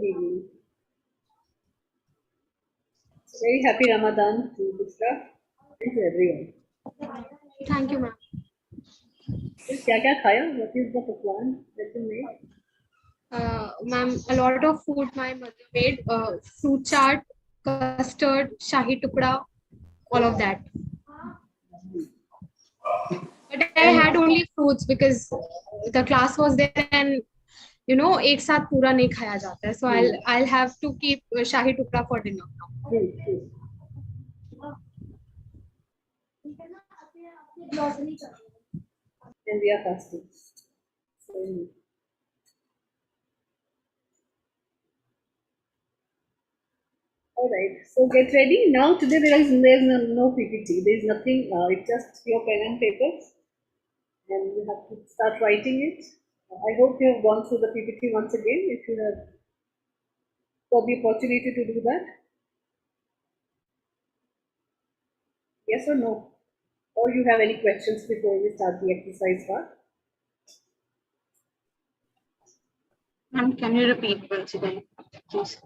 Good evening. Very happy Ramadan to Bushra and to everyone. Thank you, ma'am. क्या खाया? What is the pakwan that you made? Ma'am, a lot of food my mother made. Fruit chaat, custard, shahi tukda, all of that. But I had only fruits because the class was there and एक साथ पूरा नहीं खाया जाता है. So I'll have to keep shahi tukda for dinner now. And we are fasting. Alright, so get ready. Now today there's no PPT. There's nothing, it's just your pen and papers. And you have to start writing it. I hope you have gone through the PPT once again, if you have got the opportunity to do that. Yes or no? Or you have any questions before we start the exercise part? Ma'am, can you repeat once again, please?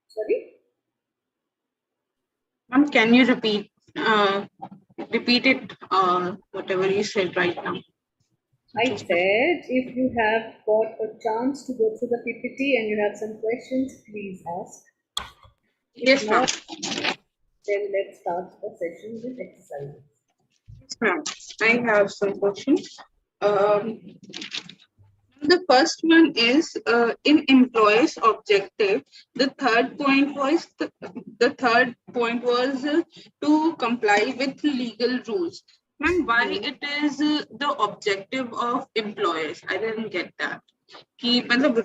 Sorry? Ma'am, can you repeat it, whatever you said right now? I said if you have got a chance to go through the PPT and you have some questions, please ask. Yes, ma'am. Then let's start the session with exercises. Yes, ma'am. I have some questions. The first one is in employees objective. The third point was to comply with legal rules. Ma'am, why it is the objective of employers? I didn't get that. कि मतलब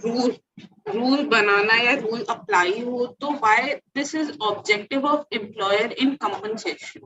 rule बनाना या rule apply हो तो why this is objective of employer in compensation?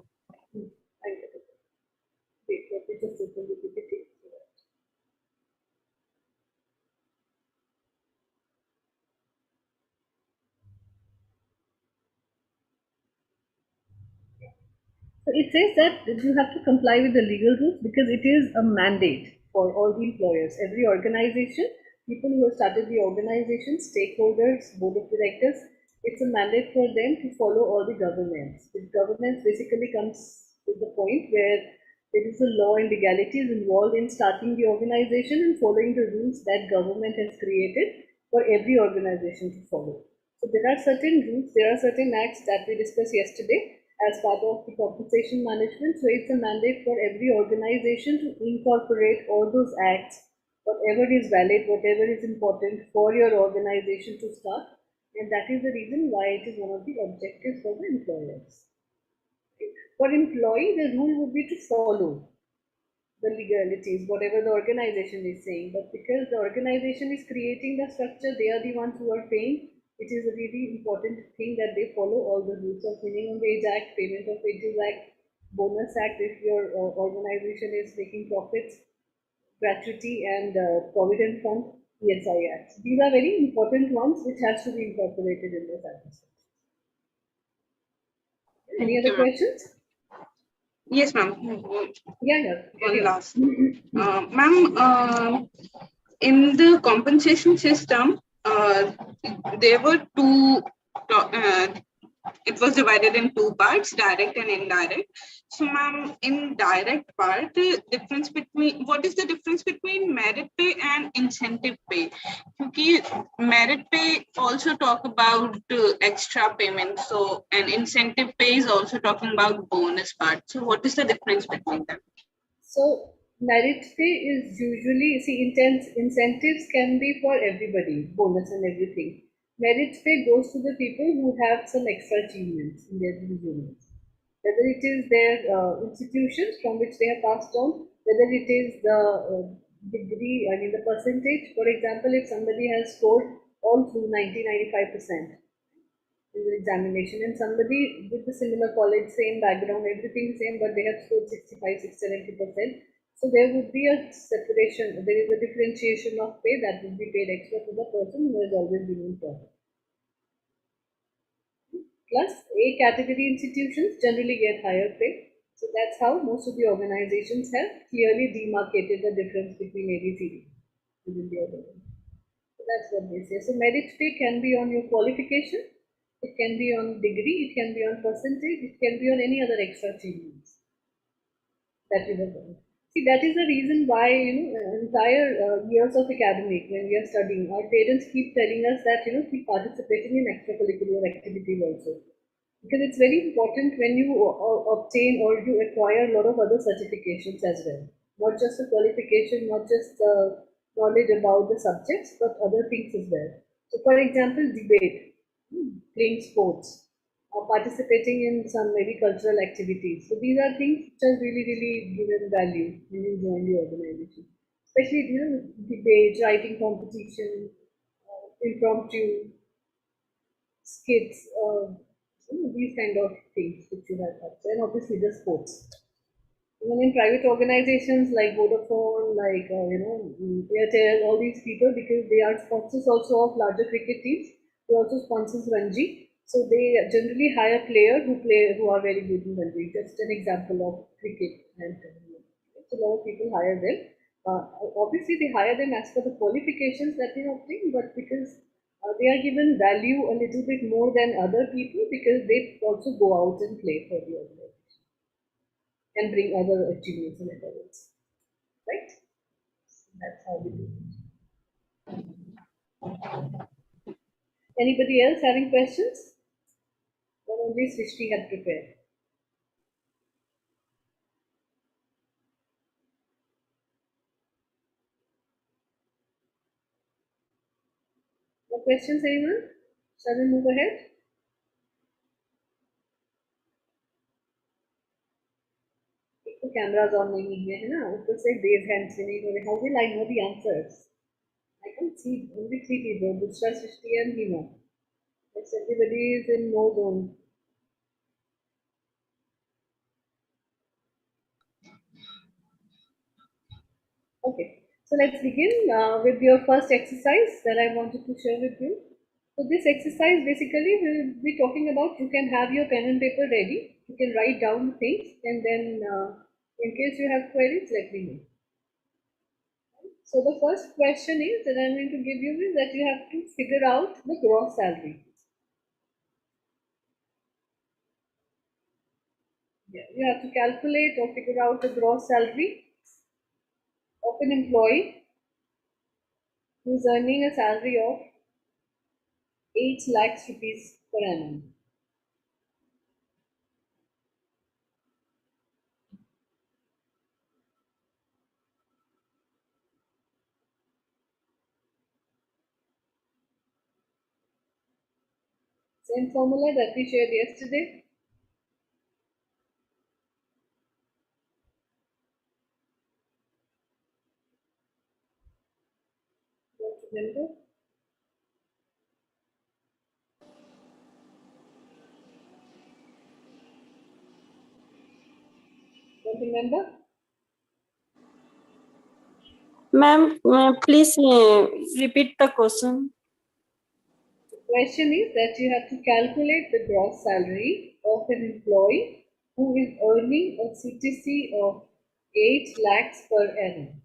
So it says that you have to comply with the legal rules because it is a mandate for all the employers. Every organization, people who have started the organization, stakeholders, board of directors, it's a mandate for them to follow all the governance. The governance basically comes to the point where there is a law and legalities involved in starting the organization and following the rules that government has created for every organization to follow. So there are certain rules, there are certain acts that we discussed yesterday as part of the compensation management. So it's a mandate for every organization to incorporate all those acts, whatever is valid, whatever is important for your organization to start. And that is the reason why it is one of the objectives for the employers. For employee, the rule would be to follow the legalities, whatever the organization is saying. But because the organization is creating the structure, they are the ones who are paying. It is a really important thing that they follow all the rules of Minimum Wage Act, Payment of Wages Act, Bonus Act if your organization is making profits, gratuity and Provident Fund, ESI Act. These are very important ones which has to be incorporated in this administration. Any other questions? Yes, ma'am. Yeah. One last. Ma'am, in the compensation system, there were two, it was divided in two parts, direct and indirect. So, ma'am, in direct part, what is the difference between merit pay and incentive pay? Because merit pay also talk about extra payment, so and incentive pay is also talking about bonus part. So, what is the difference between them? So merit pay is usually, incentives can be for everybody, bonus and everything. Merit pay goes to the people who have some extra achievements in their resumes. Whether it is their institutions from which they have passed on, whether it is the degree, the percentage. For example, if somebody has scored all through 90-95% in the examination and somebody with a similar college, same background, everything same, but they have scored 65-70%. So there would be a separation, there is a differentiation of pay that would be paid extra to the person who has always been in profit. Plus, A category institutions generally get higher pay. So that's how most of the organizations have clearly demarcated the difference between ABCD within the organization. That's what they say. So merit pay can be on your qualification, it can be on degree, it can be on percentage, it can be on any other extra achievements that you have done. See, that is the reason why, entire years of academic, when we are studying, our parents keep telling us that, keep participating in extracurricular activities also. Because it's very important when you obtain or you acquire a lot of other certifications as well. Not just the qualification, not just knowledge about the subjects, but other things as well. So, for example, debate, playing sports, or participating in some maybe cultural activities. So these are things which are really, really given value when you join the organization. Especially, debate, writing competition, impromptu skits, these kind of things which you have touched, and obviously the sports. Even in private organizations like Vodafone, like Airtel, all these people, because they are sponsors also of larger cricket teams, they also sponsors Ranji. So they generally hire players who are very good in Ranji. Just an example of cricket, and so a lot of people hire them. Obviously, they hire them as per the qualifications that they obtain, but because they are given value a little bit more than other people because they also go out and play for the organization and bring other achievements and medals. Right? That's how we do it. Anybody else having questions? Or only Srishti had prepared? No questions, anyone? Shall we move ahead? The cameras on नहीं है ना ऊपर से raise hands से नहीं हो रहे. How will I know the answers? I can see only three people: Bushra, Srishti, and Hima. Yes, everybody is in no zone. Okay, so let's begin with your first exercise that I wanted to share with you. So this exercise basically will be talking about, you can have your pen and paper ready, you can write down things, and then in case you have queries, let me know. So the first question is that I'm going to give you is that you have to figure out the gross salary. Yeah, you have to calculate or figure out the gross salary of an employee who is earning a salary of 8 lakhs rupees per annum. Same formula that we shared yesterday. Don't remember? Don't remember? Ma'am, please repeat the question. The question is that you have to calculate the gross salary of an employee who is earning a CTC of 8 lakhs per annum.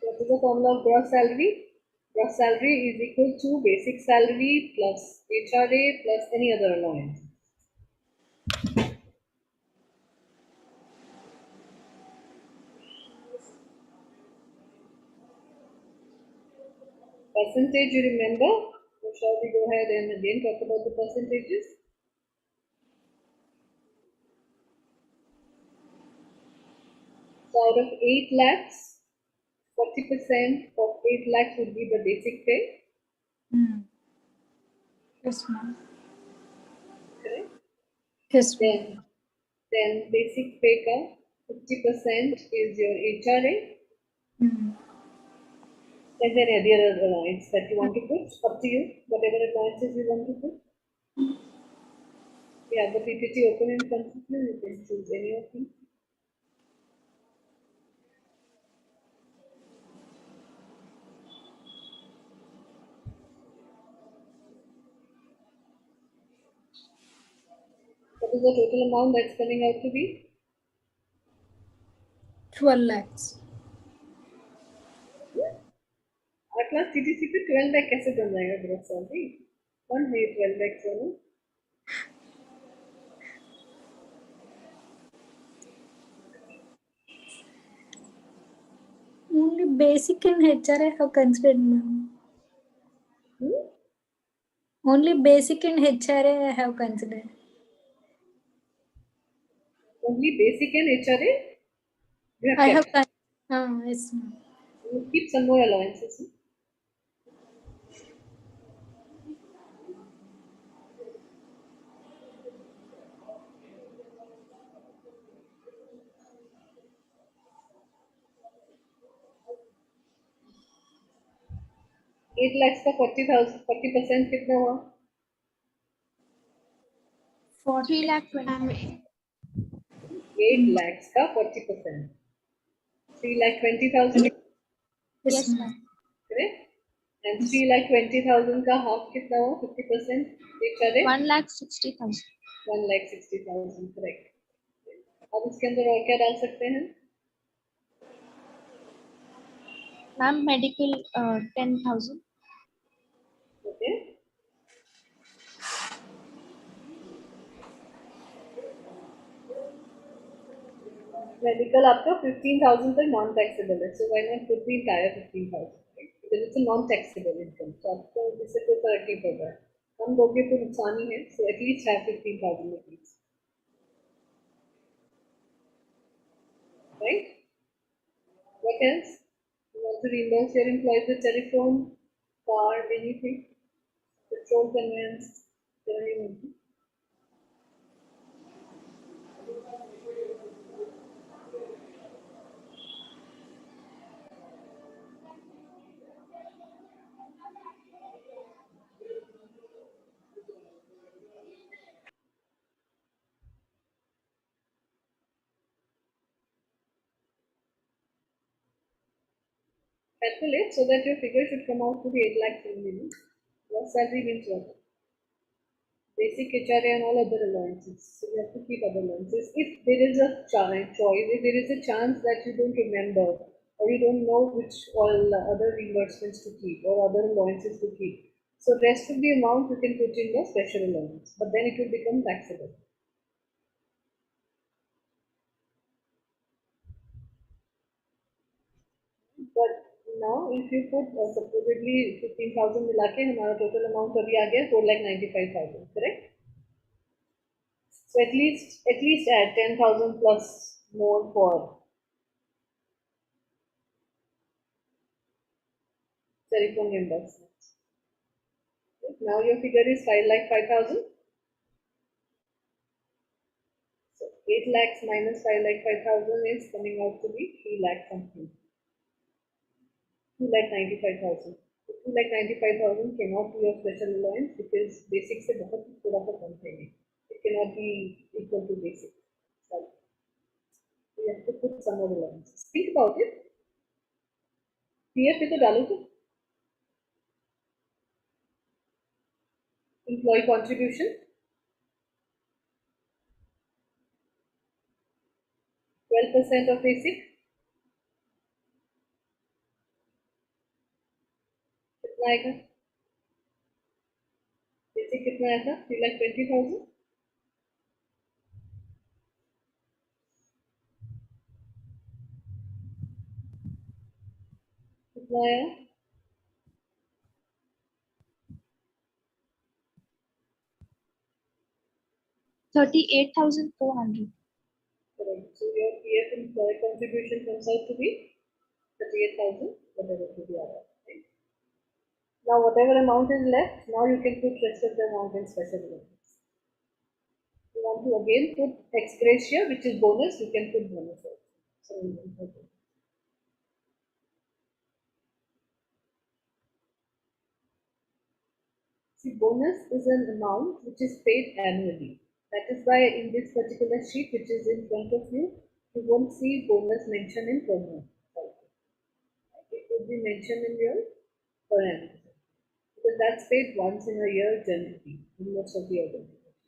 What is the formula of gross salary? Gross salary is equal to basic salary plus HRA plus any other allowance. Percentage, you remember? So shall we go ahead and again talk about the percentages? So out of 8 lakhs, 40% of 8 lakhs would be the basic pay. Yes, ma'am. Correct? Yes, ma'am. Then basic pay ka 50% is your HRA. Is there any other allowance that you want to put? Up to you, whatever allowances you want to put. You have the PPT open in front of you, you can choose any of them. What is the total amount that's coming out to be? 12 lakhs. आठ lakh CTC पे 12 लाख कैसे बन जाएगा growth salary? कौन है 12 लाख वाला? Only basic and HR I have considered, ma'am. Only basic and HRA I have considered. Only basic and HRA? You I have have kept. yes, ma'am. You will keep some more allowances. 8 lakhs का 40% कितना हुआ? 3 lakh 20. 8 lakhs का 40%. 3,20,000. Yes, ma'am. Correct? And 3,20,000 का half कितना हुआ? 50%. HRA? 1,60,000. 1,60,000. Correct. अब इसके अंदर और क्या डाल सकते हैं? Ma'am, medical 10,000. Okay. Medical आपका 15,000 तक नॉन टैक्सेबल है, so why not put the entire 15,000, right? Because it's a non-taxable income, so आपको इससे कोई फर्क नहीं पड़ रहा है. हम दोगे तो नुकसान ही है, so at least have 15,000 rupees, right? What else? You want to reimburse your employees with telephone, car, anything, petrol conveyance, anything. Calculate so that your figure should come out to be 8 lakhs only. Gross salary means what? Basic HRA and all other allowances. So you have to keep other allowances. If there is a choice, if there is a chance that you don't remember or you don't know which all other reimbursements to keep or other allowances to keep, so rest of the amount you can put in the special allowance, but then it will become taxable. But now if you put supposedly 15,000 मिला के हमारा total amount अभी आ गया 4,95,000, correct? So at least add 10,000 plus more for telephone reimbursements. Now your figure is 5,05,000. So 8 lakhs minus 5,05,000 is coming out to be 3 lakh something. 2,95,000. So 2,95,000 cannot be a special allowance because basic से बहुत थोड़ा सा कम है. It cannot be equal to basic. So you have to put some more allowances. Think about it. PF पे तो डालो तो. Employee contribution. 12% of basic. कितना आएगा? बेसिक कितना आया था? 3,20,000. कितना आया? 38,400. Correct. So your PF employee contribution comes out to be 38,000, whatever to be our, right? Now whatever amount is left, now you can put rest of the amount in special allowance. You want to again put ex gratia, which is bonus, you can put bonus also. So see, bonus is an amount which is paid annually. That is why in this particular sheet which is in front of you, you won't see bonus mentioned in per month. It would be mentioned in your per annum. Because that's paid once in a year generally in most of the organizations.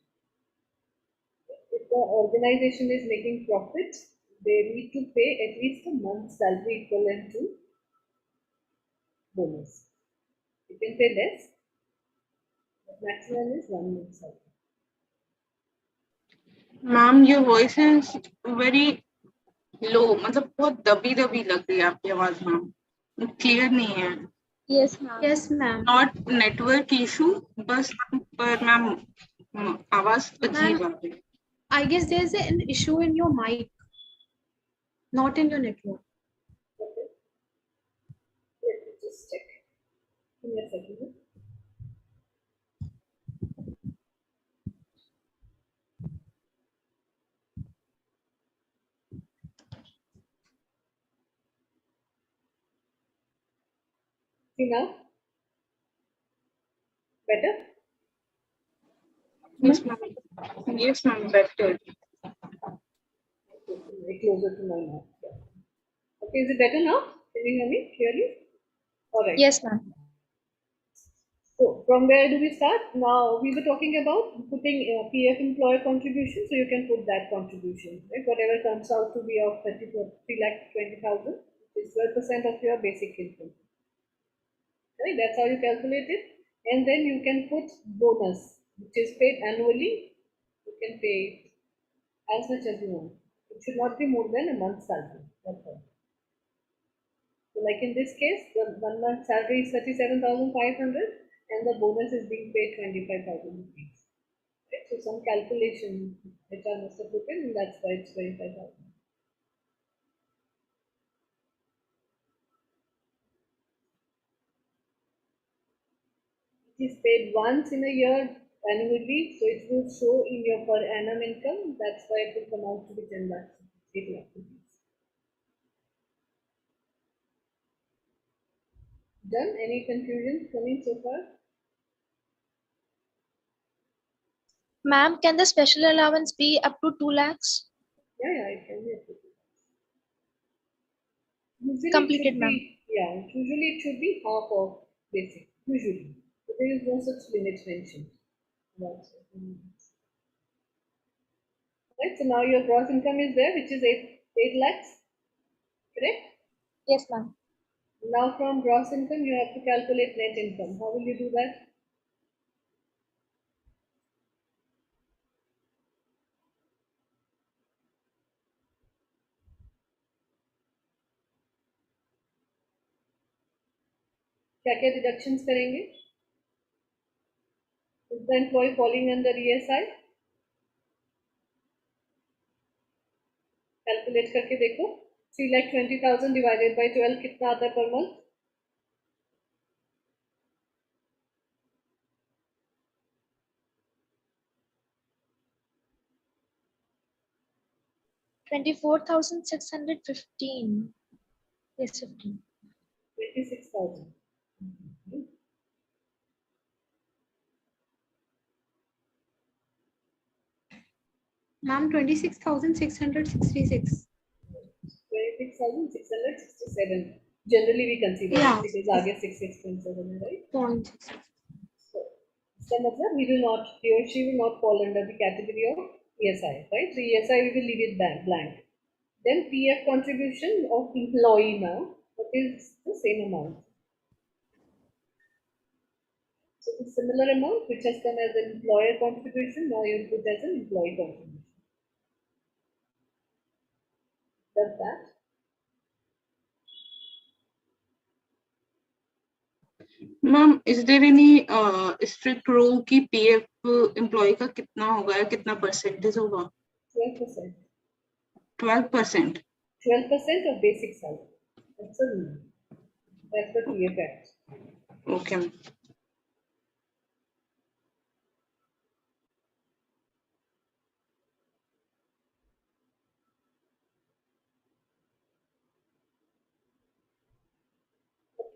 the organization is making profit, they need to pay at least a month's salary equivalent to bonus. You can pay less, but maximum is 1 month's salary. Ma'am your voice is very low, मतलब बहुत दबी दबी लग रही है आपकी आवाज ma'am, clear नहीं है. Yes, ma'am. Yes, ma'am. Not network issue बस, पर मैम आवाज अजीब आ रही है. I guess there's an issue in your mic, not in your network. Okay. Let me just check. Give me a second. See now? Better? Yes ma'am. Yes ma'am, better. Very closer to my mouth. Yeah. Okay, is it better now? Can you hear me clearly? All right. Yes, ma'am. So from where do we start? Now we were talking about putting PF employer contribution, so you can put that contribution, right? Whatever comes out to be of 3,20,000 is 12% of your basic income. Right? That's how you calculate it. And then you can put bonus, which is paid annually. You can pay as much as you want. It should not be more than a month's salary. That's all. So like in this case, the 1 month salary is 37,500 and the bonus is being paid 25,000 rupees. Right? So some calculation which I must have put in, and that's why it's 25,000. It is paid once in a year annually, so it will show in your per annum income. That's why it will come out to be 10 lakhs, 8 lakh rupees. Done? Any confusion coming so far? Ma'am, can the special allowance be up to 2 lakhs? Yeah, it can be a pretty. Usually Completed, ma'am. Usually it should be half of basic. Usually, but there is no such limit mentioned. Right. So now your gross income is there, which is 8 lakhs. Correct. Yes, ma'am. Now from gross income, you have to calculate net income. How will you do that? क्या deductions करेंगे? Is the employee falling under ESI? Calculate करके देखो. 3,20,000 divided by 12 कितना आता है per month? 24,615. Yes, 15. 26,000. Ma'am, 26,666. 26,667. Generally, we consider Yeah. it because आगे 6,6.7, right? 0.6. So, इसका मतलब he or she will not fall under the category of ESI, right? So ESI we will leave it blank. Then PF contribution of employee now, that is the same amount. So the similar amount which has come as an employer contribution, now you put as an employee contribution. Does that? Ma'am is there any strict rule कि PF employee का कितना होगा या कितना percentage होगा? 12%. 12%. 12% of basic salary. That's a rule. That's the PF Act. Okay.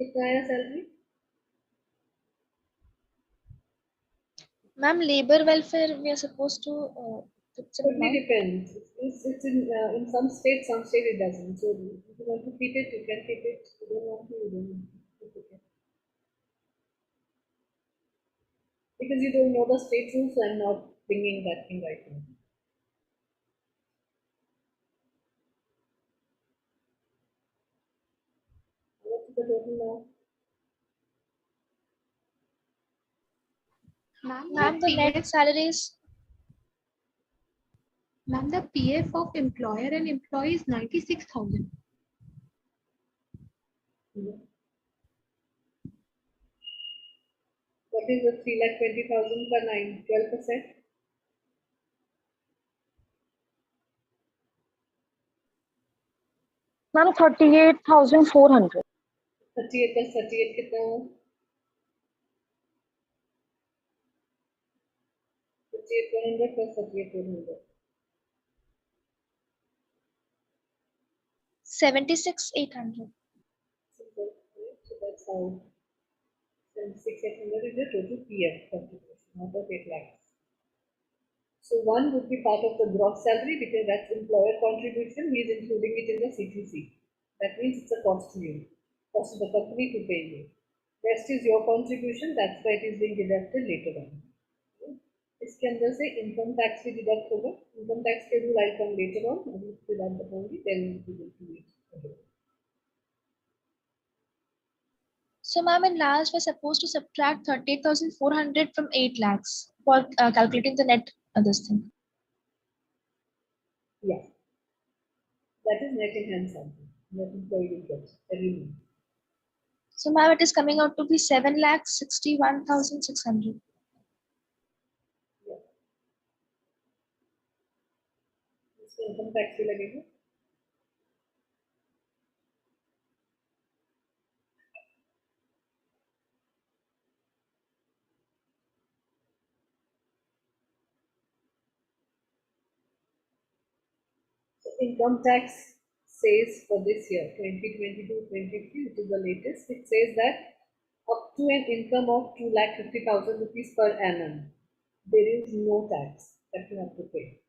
कितना आया salary? Ma'am, labor welfare, we are supposed to fix an Totally amount. depends. It's in some states it doesn't. So if you want to keep it, you can keep it. If you don't want to, you don't want to keep it. Because you don't know the state rules, so I'm not bringing that thing right now. Ma'am, the net salaries. Ma'am, the PF of employer and employee is 96,000. What is the 3,20,000 per 12%? Ma'am, 38,400. 38 plus 38 कितना हो? 38,100 plus 38,100. 76,800. Simple, right? So that's how 76,800 is the total PF contribution out of 8 lakhs. So one would be part of the gross salary because that's employer contribution. He is including it in the CTC. That means it's a cost to you, cost to the company to pay you. Rest is your contribution. That's why it is being deducted later on. इसके अंदर से income tax भी deduct होगा. Income tax के rule I'll come later on. I will fill out the only then we will do it. So, ma'am, in last, we're supposed to subtract 38,400 from 8 lakhs for calculating the net this thing. Yeah. That is net in hand salary. Net employee will get every month. So, ma'am, it is coming out to be 7,61,600. Yeah. इसमें income tax भी लगेगा. So income tax says for this year, 2022-23, which is the latest, it says that up to an income of 2,50,000 rupees per annum, there is no tax that you have to pay.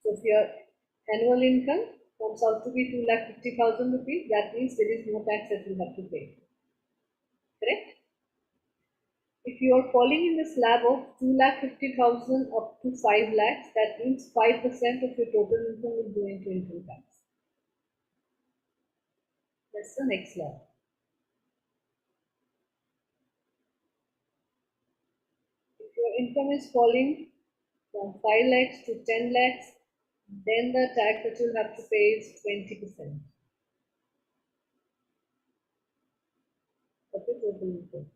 So if your annual income comes out to be 2,50,000 rupees, that means there is no tax that you have to pay. Correct? If you are falling in the slab of 2,50,000 up to 5 lakhs, that means 5% of your total income will go into income tax. That's the next slab. If your income is falling from 5 lakhs to 10 lakhs, then the tax that you'll have to pay is 20% of your total income.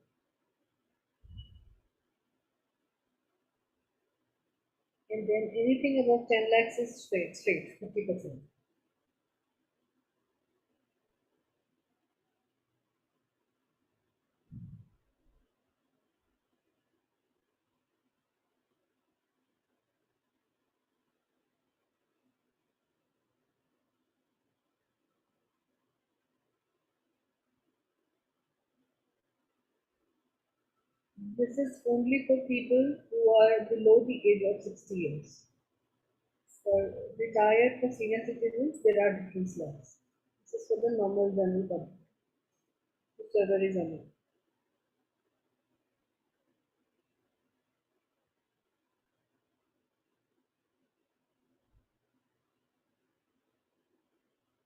And then anything above 10 lakhs is straight 50%. This is only for people who are below the age of 60 years. For retired, for senior citizens, there are different slots. This is for the normal general public, whichever is on it.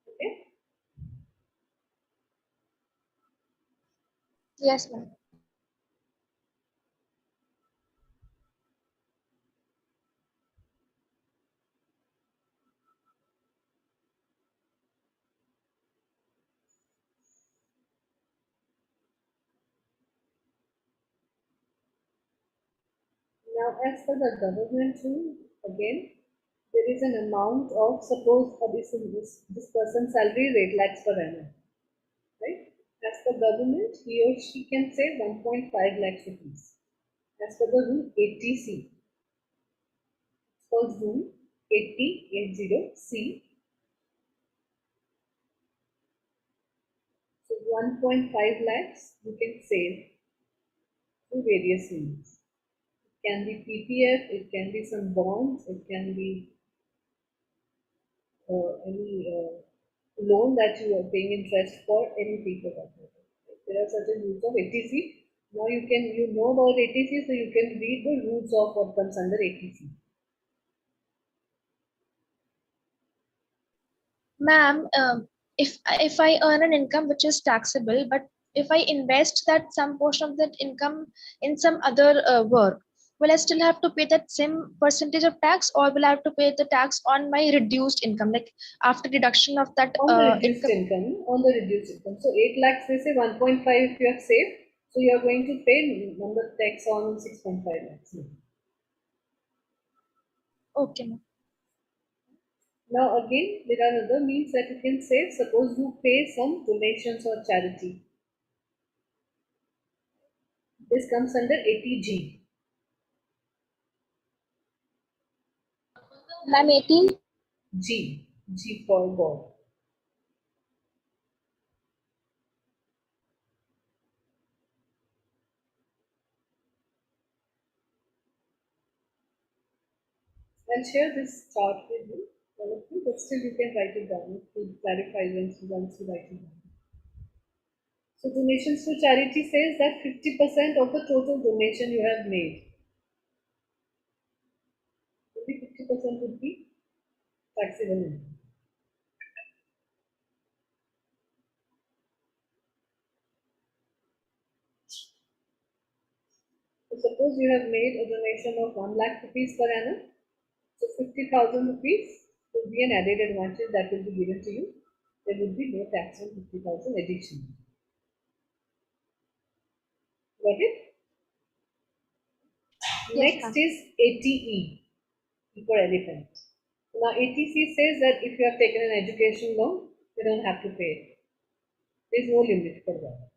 Okay? Yes, ma'am. Now, as per the government rule, again, there is an amount of, suppose this person's salary is 8 lakhs per annum, right? As per government, he or she can save 1.5 lakhs rupees. As per the rule 80C, it's called rule 80C. So 1.5 lakhs you can save through various means. It can be PPF, it can be some bonds, it can be any loan that you are paying interest for, any paper that you have. There are certain rules of ATC. Now you know about ATC, so you can read the rules of what comes under ATC. Ma'am, if I earn an income which is taxable, but if I invest that some portion of that income in some other work, will I still have to pay that same percentage of tax, or will I have to pay the tax on my reduced income, like after deduction of that On the reduced income? income, on the reduced income. So 8 lakhs, they say 1.5 if you have saved. So you are going to pay number tax on 6.5 lakhs. Okay, ma'am. Now again, there are other means that you can save. Suppose you pay some donations or charity. This comes under 80G. Ma'am, 18. G for God. I'll share this chart with you, all of you, but still you can write it down to clarify once you write it down. So donations to charity says that 50% of the total donation you have made, only 50% would be taxable income. So suppose you have made a donation of 1 lakh rupees per annum, so 50,000 rupees will be an added advantage that will be given to you. There would be no tax on 50,000 addition. Got it? Yes, Next ma'am. is ATE, E for elephant. Now ATC says that if you have taken an education loan, you don't have to pay it. There is no limit for that,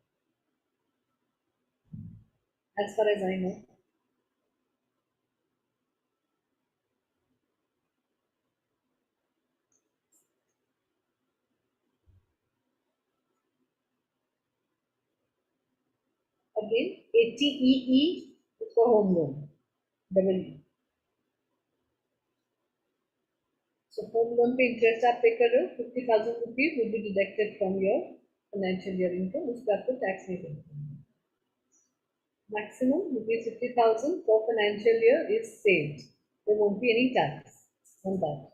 as far as I know. Again, ATEE is for home loan, double E. So home loan पे interest आप पे कर रहे हो, 50,000 rupees will be deducted from your financial year income, उस पर आपको tax नहीं देना. Maximum rupees 50,000 per financial year is saved. There won't be any tax on that.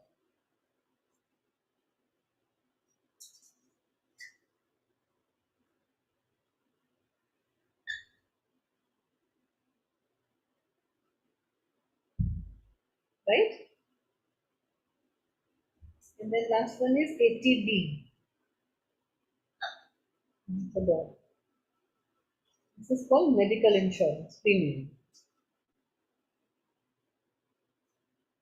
Right? And then last one is ATD. For dog. This is called medical insurance premium.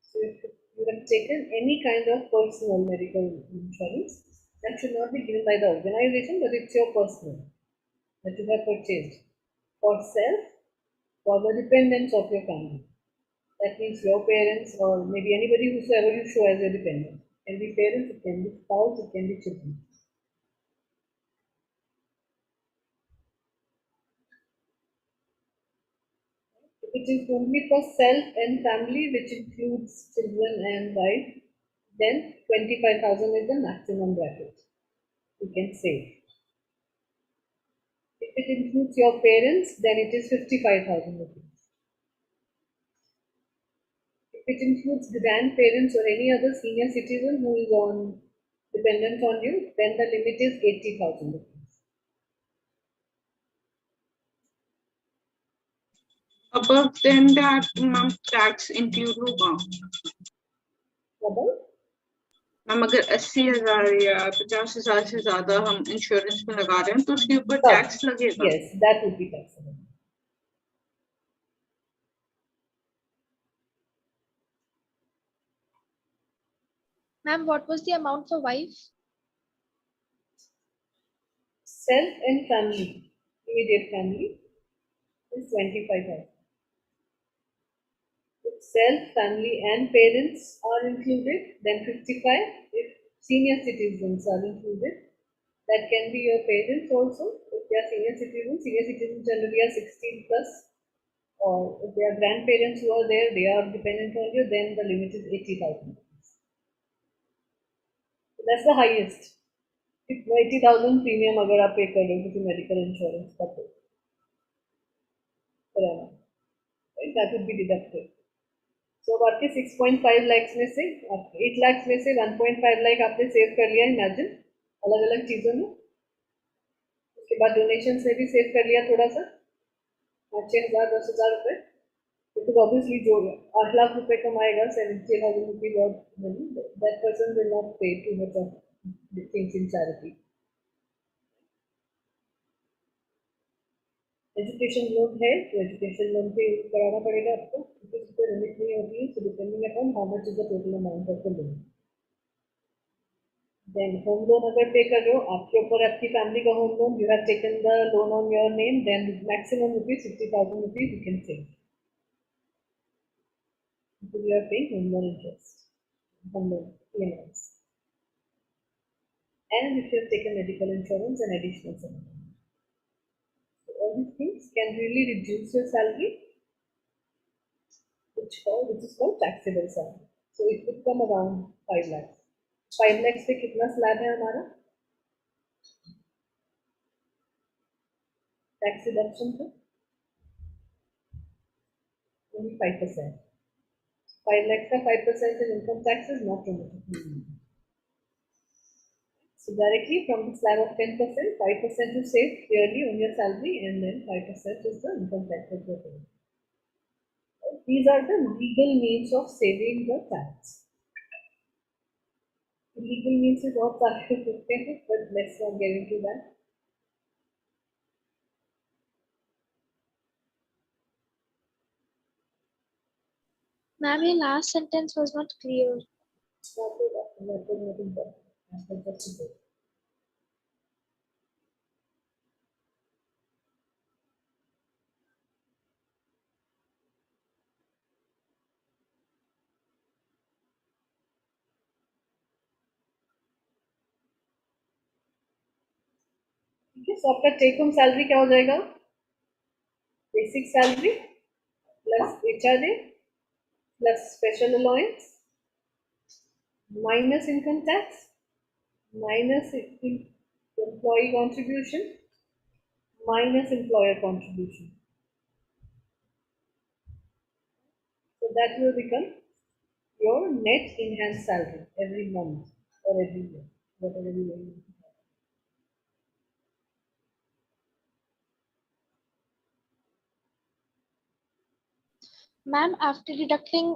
So if you have taken any kind of personal medical insurance, that should not be given by the organization, but it's your personal that you have purchased for self, for the dependents of your family. That means your parents or maybe anybody whosoever you show as your dependent. It can be parents, it can be spouse, it can be children. If it is only for self and family, which includes children and wife, then 25,000 is the maximum bracket you can save. If it includes your parents, then it is 55,000 rupees. If it includes grandparents or any other senior citizen who is on dependent on you, then the limit is 80,000 rupees. Above then that ma'am tax include होगा. About? Ma'am अगर 80,000 या 50,000 से ज्यादा हम insurance में लगा रहे हैं तो उसके ऊपर टैक्स लगेगा. Yes, that would be taxable. Ma'am, what was the amount for wife? Self and family, immediate family, is 25,000. If self, family, and parents are included, then 55. If senior citizens are included, that can be your parents also. If they are senior citizens generally are 16 plus, or if they are grandparents who are there, they are dependent on you, then the limit is 80,000. So that's the highest. If 80,000 premium अगर आप पे कर रहे हो किसी medical insurance का तो per annum, right? That would be deducted. So अब आपके 6.5 lakhs में से 8 lakhs में से 1.5 lakh आपने सेव कर लिया, इमेजिन अलग अलग चीजों में. उसके बाद डोनेशन से भी सेव कर लिया थोड़ा सा, 5,000 10,000 रुपए, because तो obviously जो 8 लाख रुपए कमाएगा 70,000 rupees और money, that person will not pay too much of things in charity. Education loan है तो एजुकेशन लोन पे कराना पड़ेगा आपको, क्योंकि उस पर लिमिट नहीं होती है, so depending upon how much is the total amount of the loan. Then home loan अगर पे कर रहे हो आपके ऊपर, आपकी फैमिली का home loan, you have taken the loan on your name, then maximum rupees 60,000 rupees you can save. Because you are paying home loan interest, home loan EMIs. And if you have taken medical insurance and additional salary. So all these things can really reduce your salary, which is called taxable salary. So it would come around 5 lakhs. 5 lakhs पे कितना slab है हमारा? Tax deduction पे only 5%. 5 lakhs का 5% in income tax is not permitted. So directly from the slab of 10%, 5% you save yearly on your salary, and then 5% is the income tax that you are paying. These are the legal means of saving the tax. Illegal means is बहुत सारे होते हैं, but let's not get into that. Ma'am, your last sentence was not clear. ठीक है, so आपका take home salary क्या हो जाएगा? Basic salary plus HRA plus special allowance minus income tax minus employee contribution minus employer contribution. So that will become your net enhanced salary every month or every year, whatever you want. Ma'am, after deducting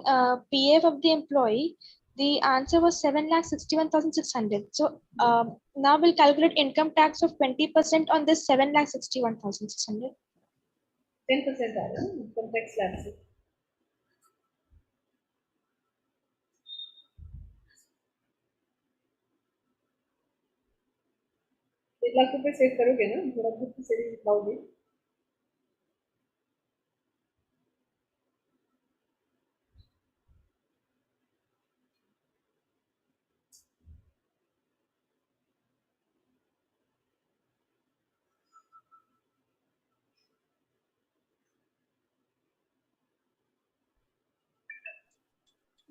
PF of the employee, the answer was 7,61,600. So now we'll calculate income tax of 20% on this 7,61,600. 10% आ रहा है income tax slab से. एक लाख रुपए save करोगे ना, थोड़ा बहुत saving दिखाओगे.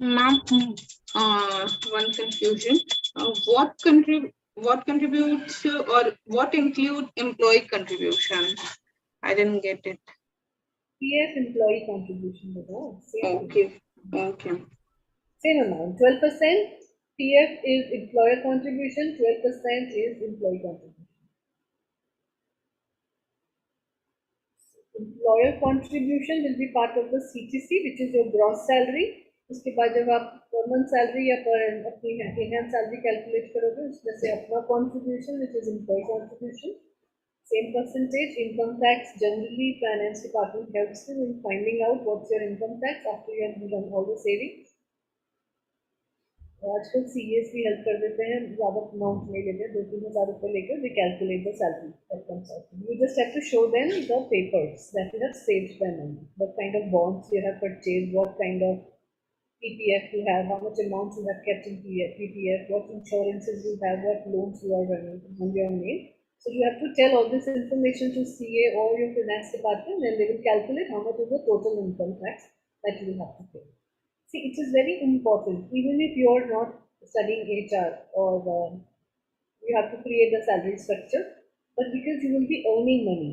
Ma'am, one confusion. What contributes or what include employee contribution? I didn't get it. PF employee contribution बताओ. Okay. Same amount. 12% PF is employer contribution. 12% is employee contribution. Employer contribution will be part of the CTC, which is your gross salary. उसके बाद जब आप per month salary या per अपनी enhanced salary calculate करोगे, उसमें से अपना contribution, which is employee contribution, same percentage. Income tax generally finance department helps you in finding out what's your income tax after you have done all the savings. आजकल CAs भी help कर देते हैं, ज़्यादा अमाउंट नहीं लेते, 2-3 हज़ार रुपये लेकर they calculate the salary that comes out. You just have to show them the papers that you have saved by money, what kind of bonds you have purchased, what kind of PPF you have, how much amounts you have kept in PPF, what insurances you have, what loans you are running on your name. So you have to tell all this information to CA or your finance department, and they will calculate how much is the total income tax that you have to pay. See, it is very important, even if you are not studying HR or you have to create the salary structure, but because you will be earning money,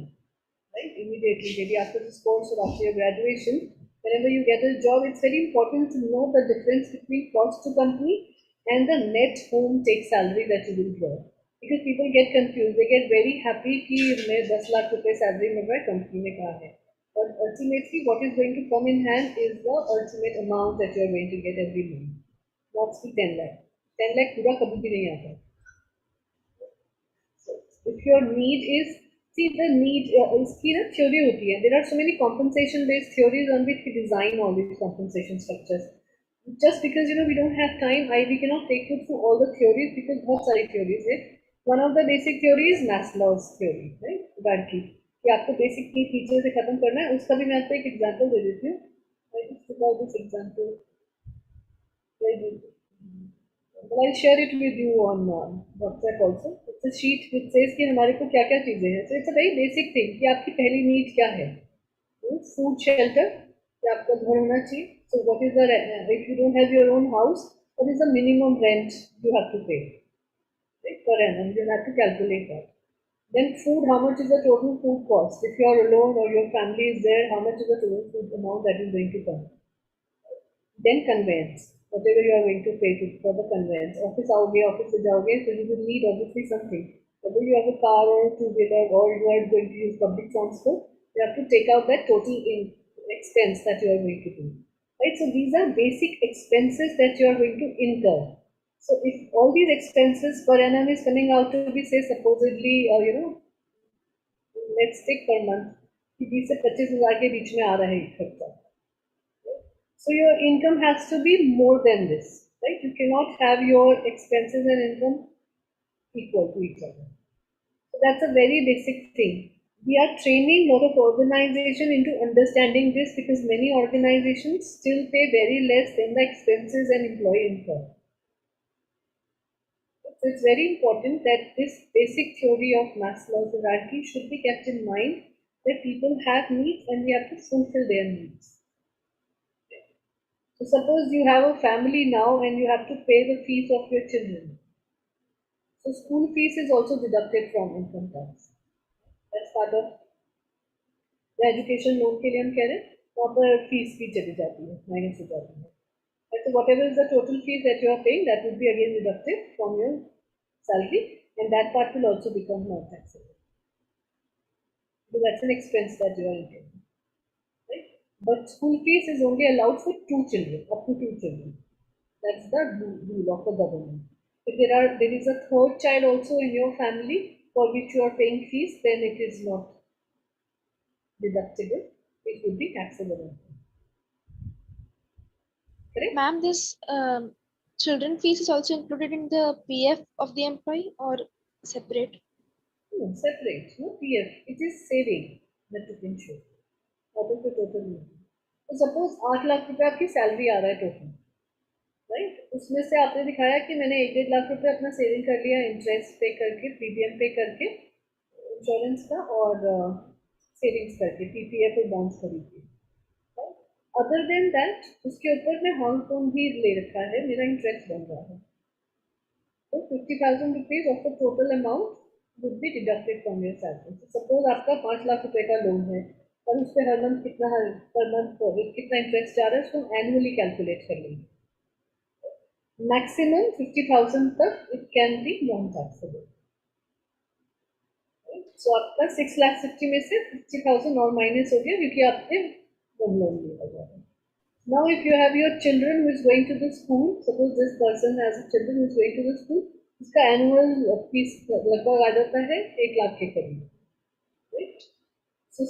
right, immediately, maybe after this course or after your graduation, whenever you get a job, it's very important to know the difference between cost to company and the net home take salary that you will draw. Because people get confused, they get very happy कि मैं 10 लाख रुपए salary मिल रहा है, company ने कहा है, But ultimately, what is going to come in hand is the ultimate amount that you are going to get every month. Not the 10 lakh. 10 lakh पूरा कभी भी नहीं आता. So if your need is, see the need, इसकी ना theory होती है. There are so many compensation based theories on which we design all these compensation structures. Just because we don't have time, we cannot take you through all the theories because बहुत सारी theories है. One of the basic theories Maslow's theory, right? Garki. कि आपको basic need teacher से खत्म करना है, उसका भी मैं आपको एक एग्जांपल दे देती हूँ. I just took out this example. But I'll share it with you on WhatsApp also. It's a sheet which says कि हमारे को क्या क्या चीजें हैं. So it's a very basic thing कि आपकी पहली नीड क्या है. Food, shelter, कि आपका घर होना चाहिए. So what is the if you don't have your own house, what is the minimum rent you have to pay? Right, per annum, you have to calculate that. Then food, how much is the total food cost? If you are alone or your family is there, how much is the total food amount that is going to come? Then conveyance, whatever you are going to pay for the conveyance. Office आओगे, office से जाओगे, so you will need obviously something. Whether you have a car or a two-wheeler or you are going to use public transport, you have to take out that total expense that you are going to do. Right? So these are basic expenses that you are going to incur. So if all these expenses per annum is coming out to be, say, supposedly, let's take per month, कि 20 से 25,000 के बीच में आ रहा है खर्चा. So your income has to be more than this, right? You cannot have your expenses and income equal to each other. So that's a very basic thing. We are training a lot of organization into understanding this because many organizations still pay very less than the expenses and employee income. So it's very important that this basic theory of Maslow's hierarchy should be kept in mind, that people have needs and we have to fulfill their needs. So suppose you have a family now and you have to pay the fees of your children. So school fees is also deducted from income tax. That's part of the education loan के लिए हम कह रहे हैं, वहाँ पर fees भी चली जाती है, minus हो जाती है. So whatever is the total fees that you are paying, that would be again deducted from your salary, and that part will also become non-taxable. So that's an expense that you are incurring. Right? But school fees is only allowed for 2 children, up to 2 children. That's the rule of the government. If there is a third child also in your family for which you are paying fees, then it is not deductible. It would be taxable. Correct? Ma'am, this children fees is also included in the PF of the employee or separate? No, separate. No PF. It is saving that you can show. Out of the total income. तो suppose 8 lakh रुपए आपकी salary आ रहा है total, right? उसमें से आपने दिखाया कि मैंने 1-1.5 लाख रुपए अपना सेविंग कर लिया, इंटरेस्ट पे करके, प्रीमियम पे करके, इंश्योरेंस का और सेविंग्स करके, पीपीएफ और बॉन्ड्स खरीद के. अदर देन दैट उसके ऊपर मैं हाउस लोन भी ले रखा है, मेरा इंटरेस्ट बन रहा है. तो 50,000 rupees of the total amount would be deducted from your salary. Suppose आपका 5 लाख रुपए का लोन है और उस पर हर मंथ कितना इंटरेस्ट जा रहा है, उसको एनुअली कैलकुलेट कर लेंगे. मैक्सिमम 50,000 तक it can be non taxable. So आपका 6,60,000 में से 50,000 और माइनस हो गया क्योंकि आपने होम लोन लिया हुआ है. Now if you have your children who is going to the school, suppose this person has a children who is going to the school, इसका एनुअल फीस लगभग आ जाता है 1 लाख के करीब. राइट? सो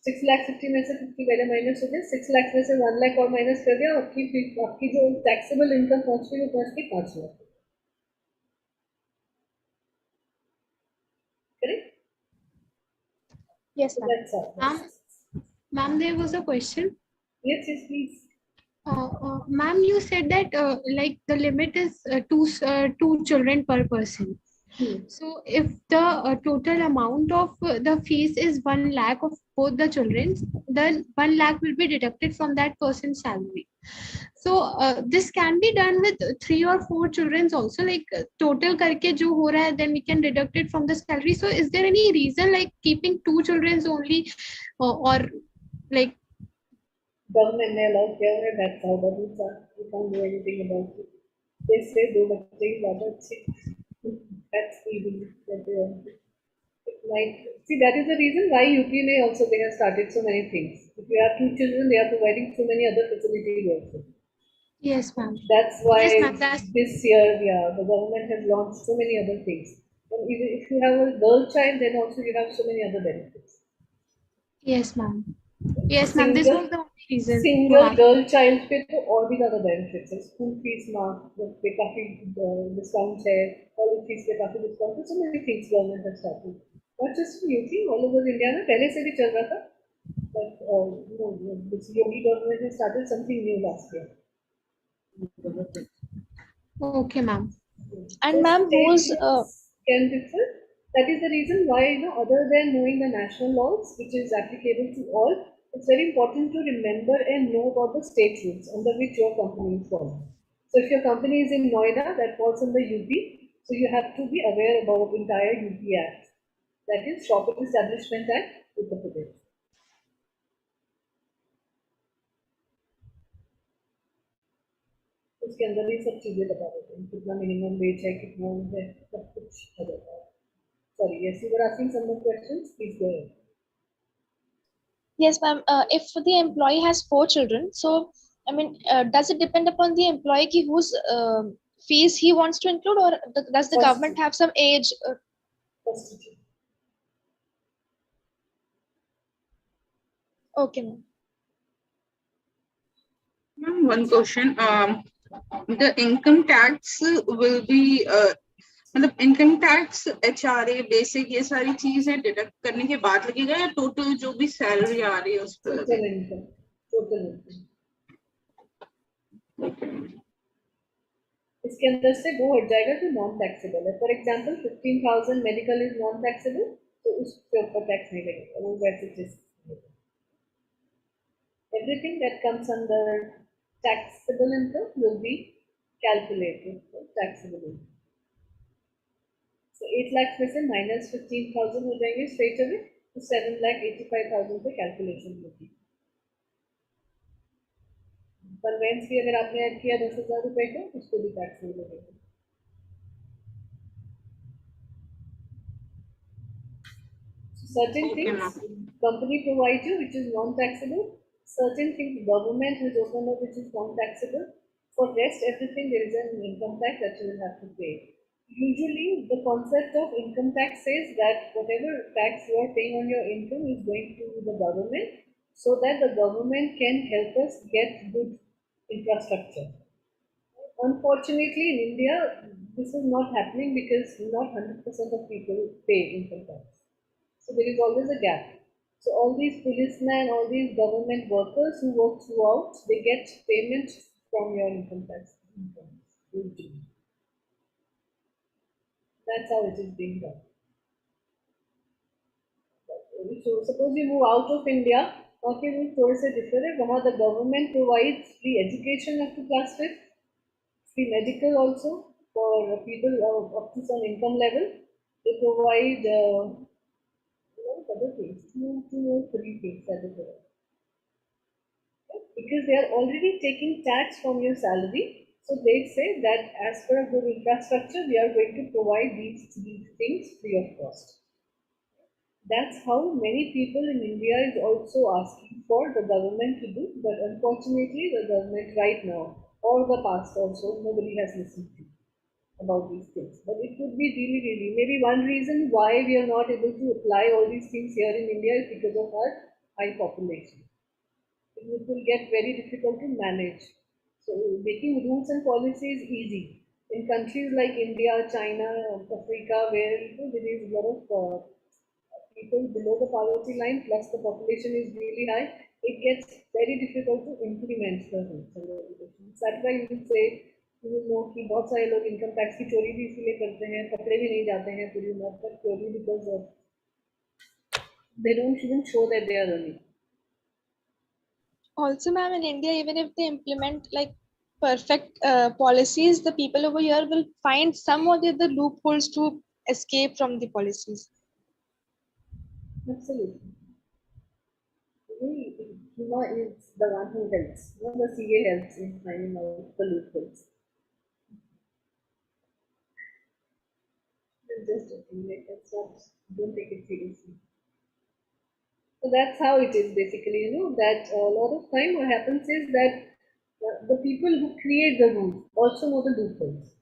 6,60,000 में से 50 पहले माइनस हो गया, 6 लाख में से 1 लाख और माइनस कर दिया, आपकी जो टैक्सेबल इनकम पहुंच गई वो पहुंच गई 5 lakh. Correct? Yes, ma'am. Ma'am, there was a question. Yes, please. Ma'am, you said that like the limit is two children per person. So if the total amount of the fees is 1 lakh of both the children, then 1 lakh will be deducted from that person's salary. So this can be done with 3 or 4 children also, like total करके जो हो रहा है, then we can deduct it from the salary. So is there any reason like keeping 2 children only, or like Government ने allow किया है, that's how the rules are. We can't do anything about it. They say 2 बच्चे ही ज़्यादा अच्छे. That's the rule that they want. See, that is the reason why UP may also they have started so many things. If you have two children, they are providing so many other facilities also. Yes, ma'am. That's why Yes, ma'am. That's this year, yeah, the government has launched so many other things. And even if you have a girl child, then also you have so many other benefits. yes, ma'am. Yes, ma'am. This Single was the only reason to single have. Girl child पे तो और भी ज़्यादा benefits है school fees माफ पे काफ़ी discount है कॉलेज फीस पे काफ़ी डिस्काउंट है so many things government has started not just UP all over India में पहले से भी चल रहा था but this Yogi government has started something new last year Okay, ma'am. And ma'am, who's can differ. That is the reason why, other than knowing the national laws, which is applicable to all, it's very important to remember and know about the state rules under which your company is falls. So if your company is in Noida, that falls under UP, so you have to be aware about the entire UP Act. That is Shop Establishment Act, Uttar Pradesh. उसके अंदर ये सब चीजें बता देते हैं कितना minimum wage है कितना है सब कुछ आ जाता है Sorry, yes, you were asking some more questions. Please go ahead. yes, ma'am. If the employee has 4 children, so I mean, does it depend upon the employee ki whose fees he wants to include, or does the government have some age? First teacher. Okay, ma'am. Ma'am, one question. The income tax will be मतलब income tax HRA basic ये सारी चीजें deduct करने के बाद लगेगा या total जो भी सैलरी आ रही है उस पर टोटल इनकम इसके अंदर से वो हट जाएगा जो नॉन टैक्सेबल है for example 15,000 medical is non taxable तो उसके ऊपर टैक्स नहीं लगेगा वो वैसे चीज everything that comes under taxable income will be calculated taxable income So 8 lakhs में से minus 15,000 हो जाएंगे straight away तो 7,85,000 पे कैलकुलेशन होगी कन्वेंस भी अगर आपने ऐड किया 10,000 रुपए का उसको भी टैक्स नहीं लगेगा certain things company provides you which is non-taxable certain things government has opened up which is non-taxable for rest everything there is an income tax that you will have to pay Usually, the concept of income tax says that whatever tax you are paying on your income is going to the government so that the government can help us get good infrastructure. Unfortunately, in India, this is not happening because not 100% of people pay income tax. So there is always a gap. So all these policemen, all these government workers who work throughout, they get payment from your income tax. That's how it is being done. So suppose you move out of India, okay, वो थोड़े से different है. वहाँ the government provides free education up to class 5th, free medical also for people up to some income level. They provide other things, two or three things that they provide. Because they are already taking tax from your salary, so they say that as per good infrastructure, we are going to provide these things free of cost. That's how many people in India is also asking for the government to do, but unfortunately the government right now, or the past also, nobody has listened to about these things. But it would be really, maybe one reason why we are not able to apply all these things here in India is because of our high population. It will get very difficult to manage. So making rules and policies is easy. In countries like India, China, Africa, where there is a lot of people below the poverty line plus the population is really high, it gets very difficult to implement the rules and regulations. That's why you will say, you will know कि बहुत सारे लोग income tax की चोरी भी इसलिए करते हैं पकड़े भी नहीं जाते हैं पूरी उम्र तक चोरी because of they don't even show that they are earning. Also, ma'am, in India, even if they implement like perfect policies, the people over here will find some of the other loopholes to escape from the policies. Absolutely. Huma is the one who helps. The CA helps in finding out the loopholes. Just joking, like that's not, don't take it seriously. So that's how it is basically, that a lot of time what happens is that the people who create the rules also know the loopholes.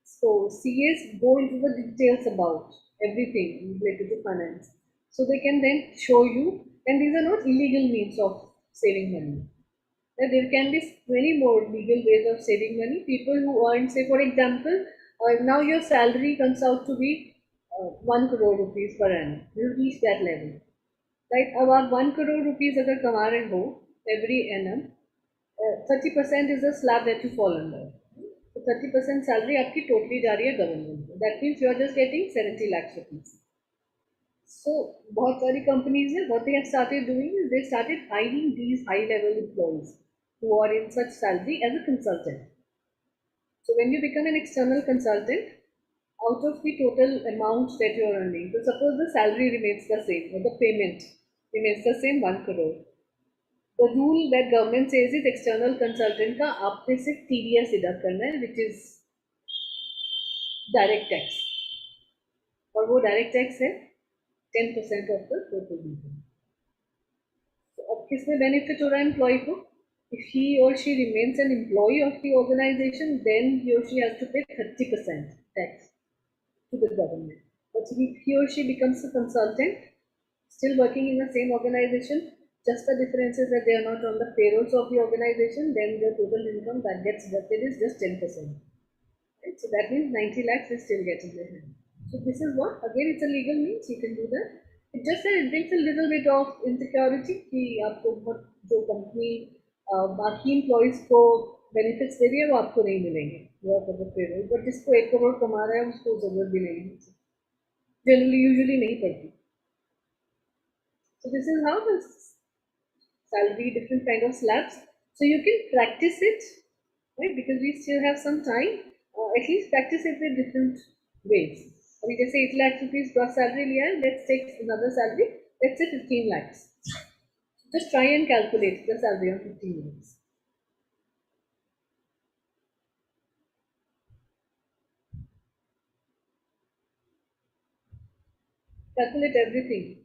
So CAs go into the details about everything related to finance. So they can then show you, and these are not illegal means of saving money. There can be many more legal ways of saving money. People who earn, say for example, now your salary comes out to be 1 crore rupees per annum. You reach that level. Right? About 1 crore rupees अगर कमा रहे हो every annum, 30% is the slab that you fall under. So 30% salary आपकी totally जा रही है government को. That means you are just getting 70 lakhs rupees. So बहुत सारी companies हैं, what they have started doing is they started hiring these high level employees who are in such salary as a consultant. So when you become an external consultant, out of the total amount that you are earning, so suppose the salary remains the same or the payment remains the same 1 crore. The rule that government says is external consultant का आपने सिर्फ TDS deduct करना है, which is direct tax. और वो direct tax है 10% of the total income. तो अब किसमें benefit हो रहा है employee को? If he or she remains an employee of the organization, then he or she has to pay 30% tax to the government. But if he or she becomes a consultant, still working in the same organization, just the difference is that they are not on the payrolls of the organization, then the total income that gets deducted is just 10%. Right? So that means 90 lakhs is still getting their hand. So this is what, again, it's a legal means, you can do that. It just that it brings a little bit of insecurity कि आपको बहुत जो company बाकी employees को benefits दे रही है वो आपको नहीं मिलेंगे, वो आपको payroll, but जिसको 1 करोड़ कमा रहा है उसको जरूरत भी नहीं है, generally usually नहीं पड़ती. So this is how the salary, different kind of slabs. So you can practice it, right? Because we still have some time. At least practice it with different ways. अभी जैसे 8 lakh rupees gross salary लिया है, let's take another salary. Let's say 15 lakhs. Just try and calculate the salary on 15 lakhs. Calculate everything.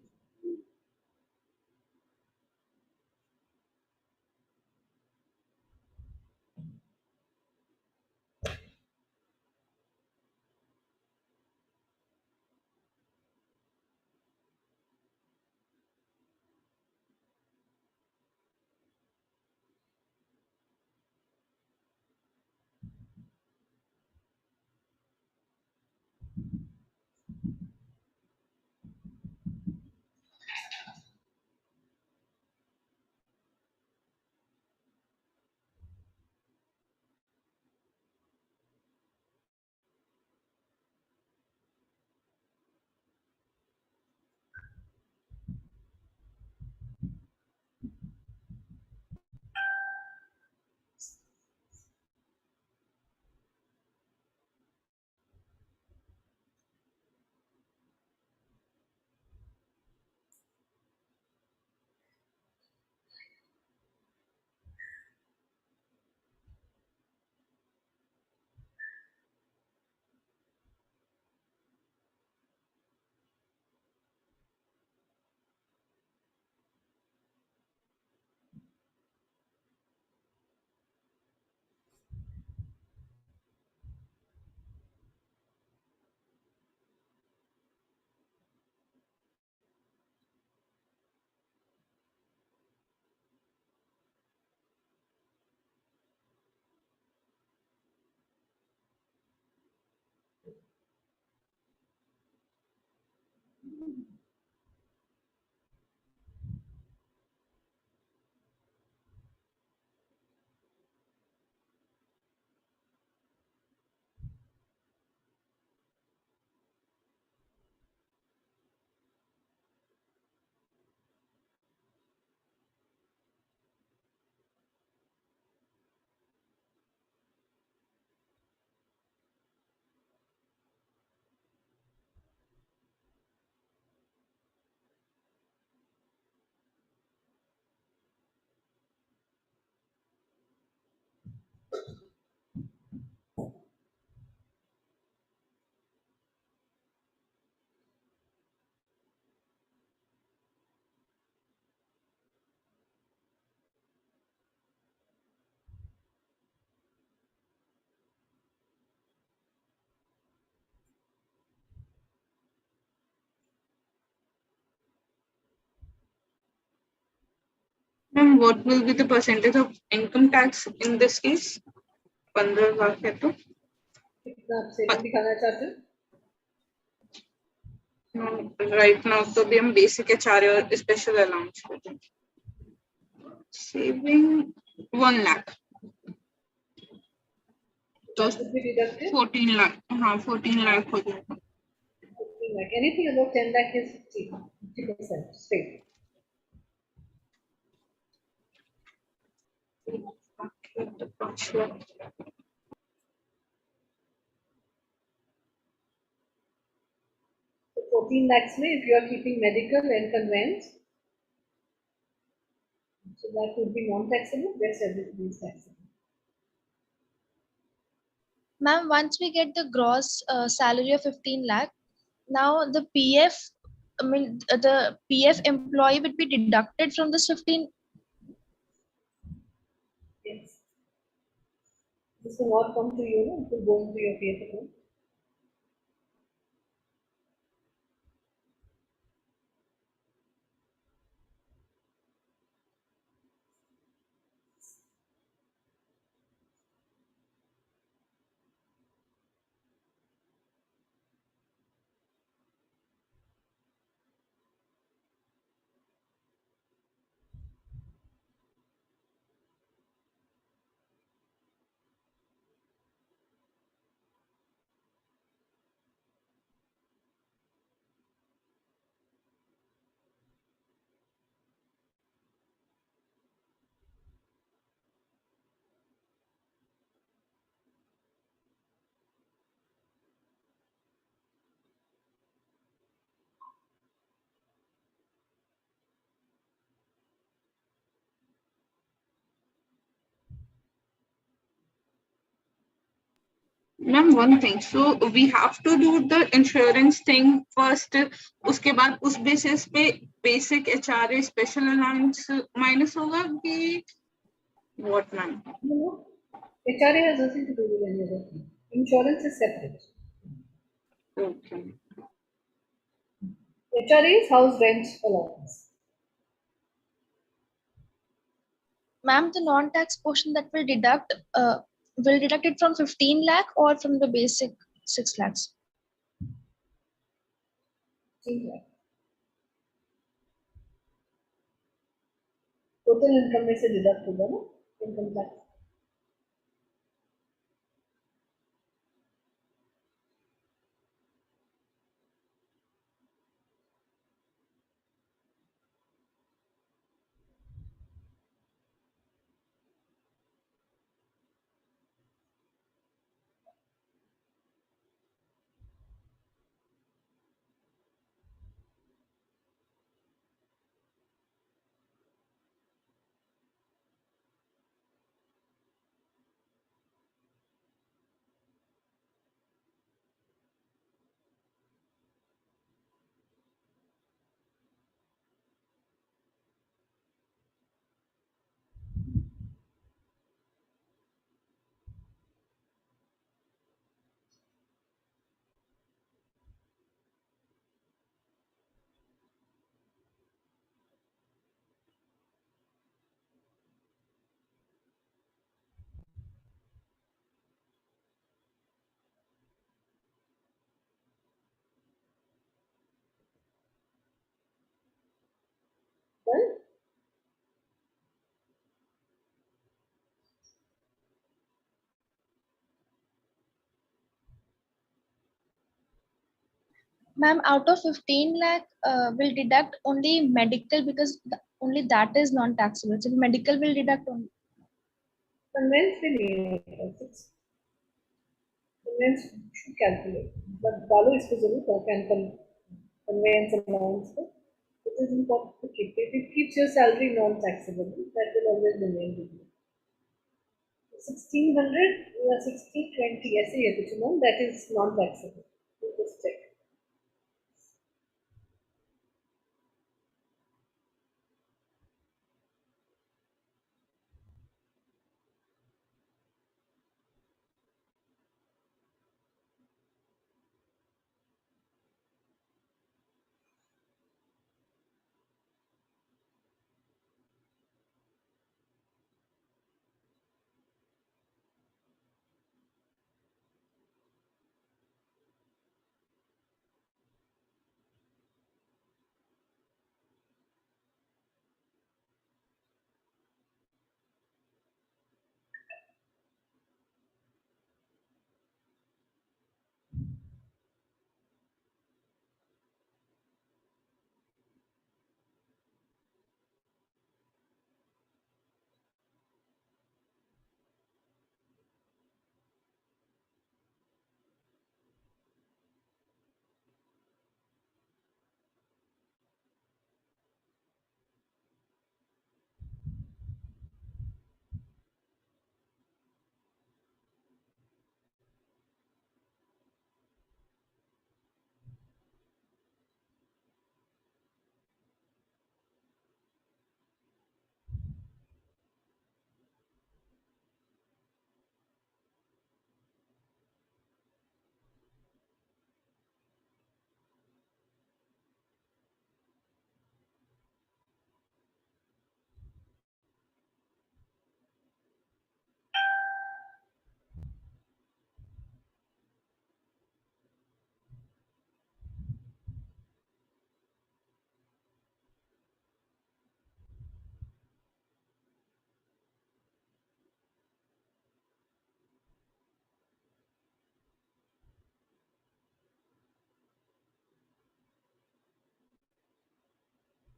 Ma'am, what will be the percentage of income tax in this case? 15 lakh है तो कितना आप saving दिखाना चाहते हैं? Right now तो भी हम बेसिक एचआरए और स्पेशल अलाउंस करते हैं. सेविंग 1 लाख तो That would be deducted. 14 lakh. हाँ 14 लाख हो जाएगा. 15 lakh. Anything above 10 lakh is 50% straight. तो 5 लाख. So 14 lakhs में if you are keeping medical and conveyance, so that would be non-taxable, rest everything is taxable. Ma'am, once we get the gross salary of 15 lakh, now the PF, I mean, the PF employee would be deducted from this 15. Yes. This will not come to you, no? It will go into your PF account. Ma'am, one thing. So we have to do the insurance thing first. उसके बाद उस basis पे basic HRA special allowance minus होगा कि what, ma'am? No, HRA has nothing to do with any other thing. Insurance is separate. Okay. HRA is house rent allowance. Ma'am, the non-tax portion that will deduct it from 15 lakh or from the basic 6 lakhs? ठीक है. Total income में से deduct होगा ना income tax. Right? Ma'am, out of 15 lakh, will deduct only medical because only that is non-taxable. So medical will deduct only. Conveyance पे नहीं है. Conveyance should calculate. But डालो इसको जरूर conveyance allowance को. It is important to keep it. It keeps your salary non-taxable. That will always remain with you. 1600 या 1620 ऐसे ही है कुछ ना, that is non-taxable. Just check.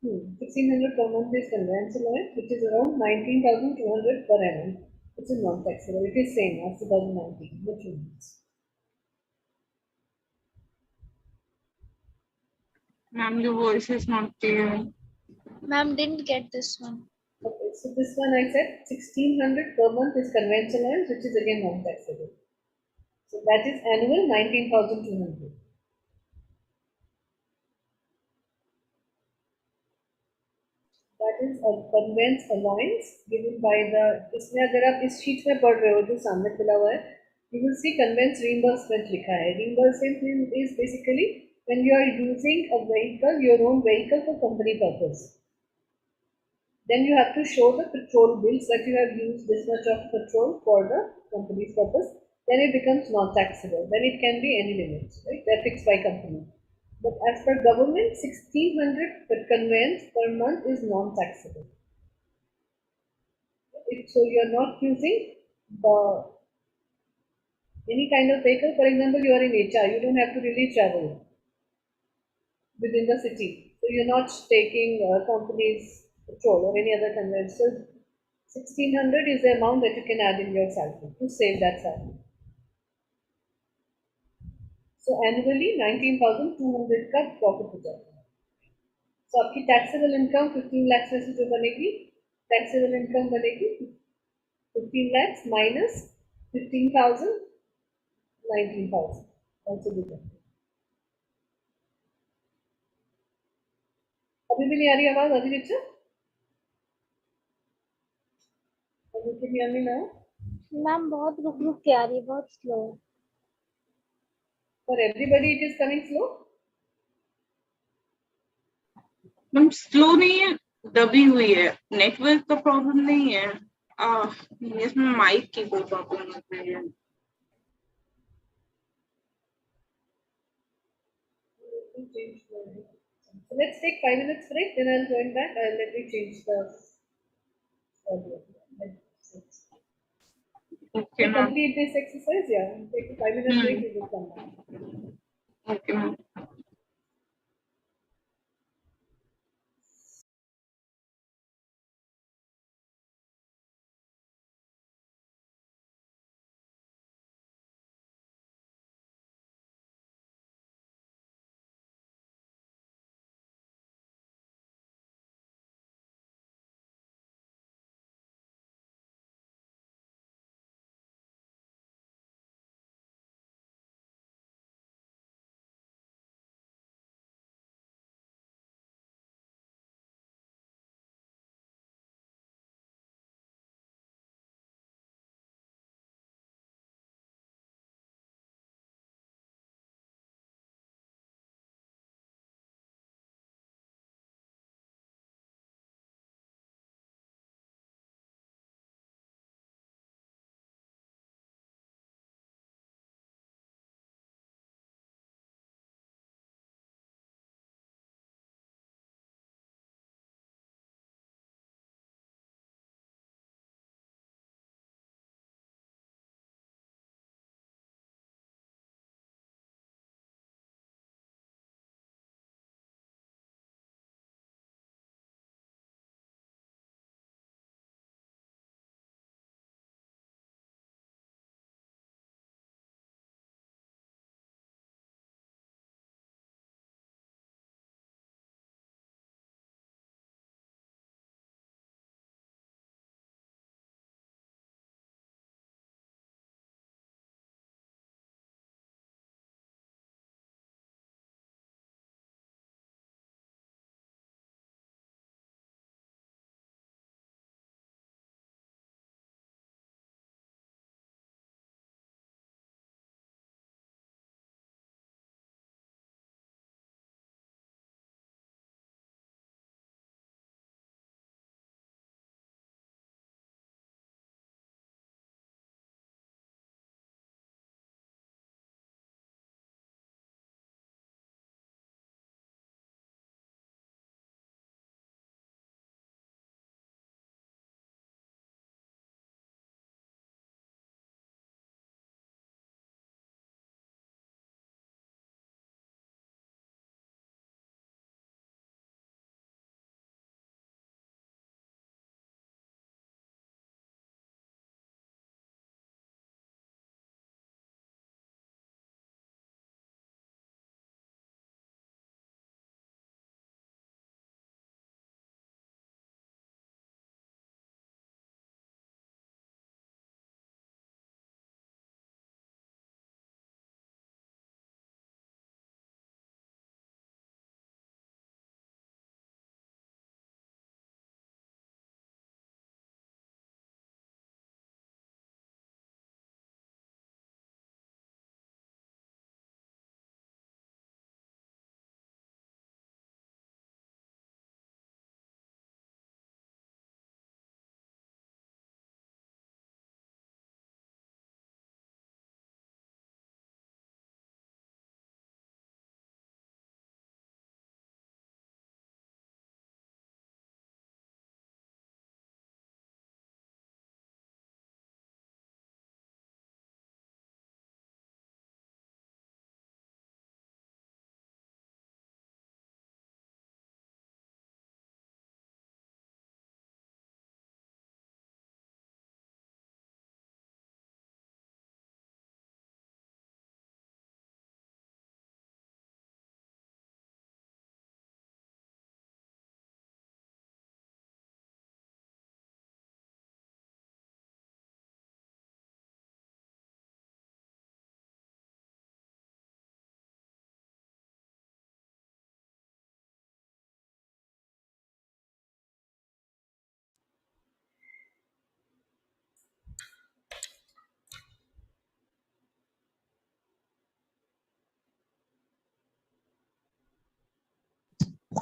1600 per month is conveyance allowance, which is around 19,200 per annum, which is non-taxable. It is same as 2019, which means. Ma'am, your voice is not clear. Ma'am, didn't get this one. Okay, so this one I said 1600 per month is conveyance allowance, which is again non-taxable. So that is annual 19,200. That is a conveyance allowance given by the इसमें अगर आप इस sheet में पढ़ रहे हो जो सामने खुला हुआ है, you will see conveyance reimbursement लिखा है. Reimbursement is basically when you are using a vehicle, your own vehicle for company purpose. Then you have to show the petrol bills that you have used this much of petrol for the company's purpose. Then it becomes non-taxable. Then it can be any limits, right? They're fixed by company. But as per government, 1600 per conveyance per month is non-taxable. So you're not using the any kind of vehicle. For example, you are in HR, you don't have to really travel within the city. So you're not taking company's petrol or any other conveyance. So 1600 is the amount that you can add in your salary to save that salary. So annually 19,200 का profit हो जाएगा. So आपकी taxable income 15 lakhs में से जो बनेगी, taxable income बनेगी 15 lakhs minus 15,000, 19,000. Also different. अभी भी नहीं आ रही आवाज अभी बच्चा? अभी can you hear me now? Ma'am बहुत रुक रुक के आ रही है, बहुत slow. For everybody it is coming slow. Ma'am slow नहीं है, दबी हुई है. नेटवर्क का प्रॉब्लम नहीं है. इसमें माइक की कोई प्रॉब्लम लग रही है. So let's take 5 minutes break, then I'll join back. Let me change the audio. Okay, To ma'am. complete this exercise, yeah, take a 5 minute break, we will come back. Okay, ma'am.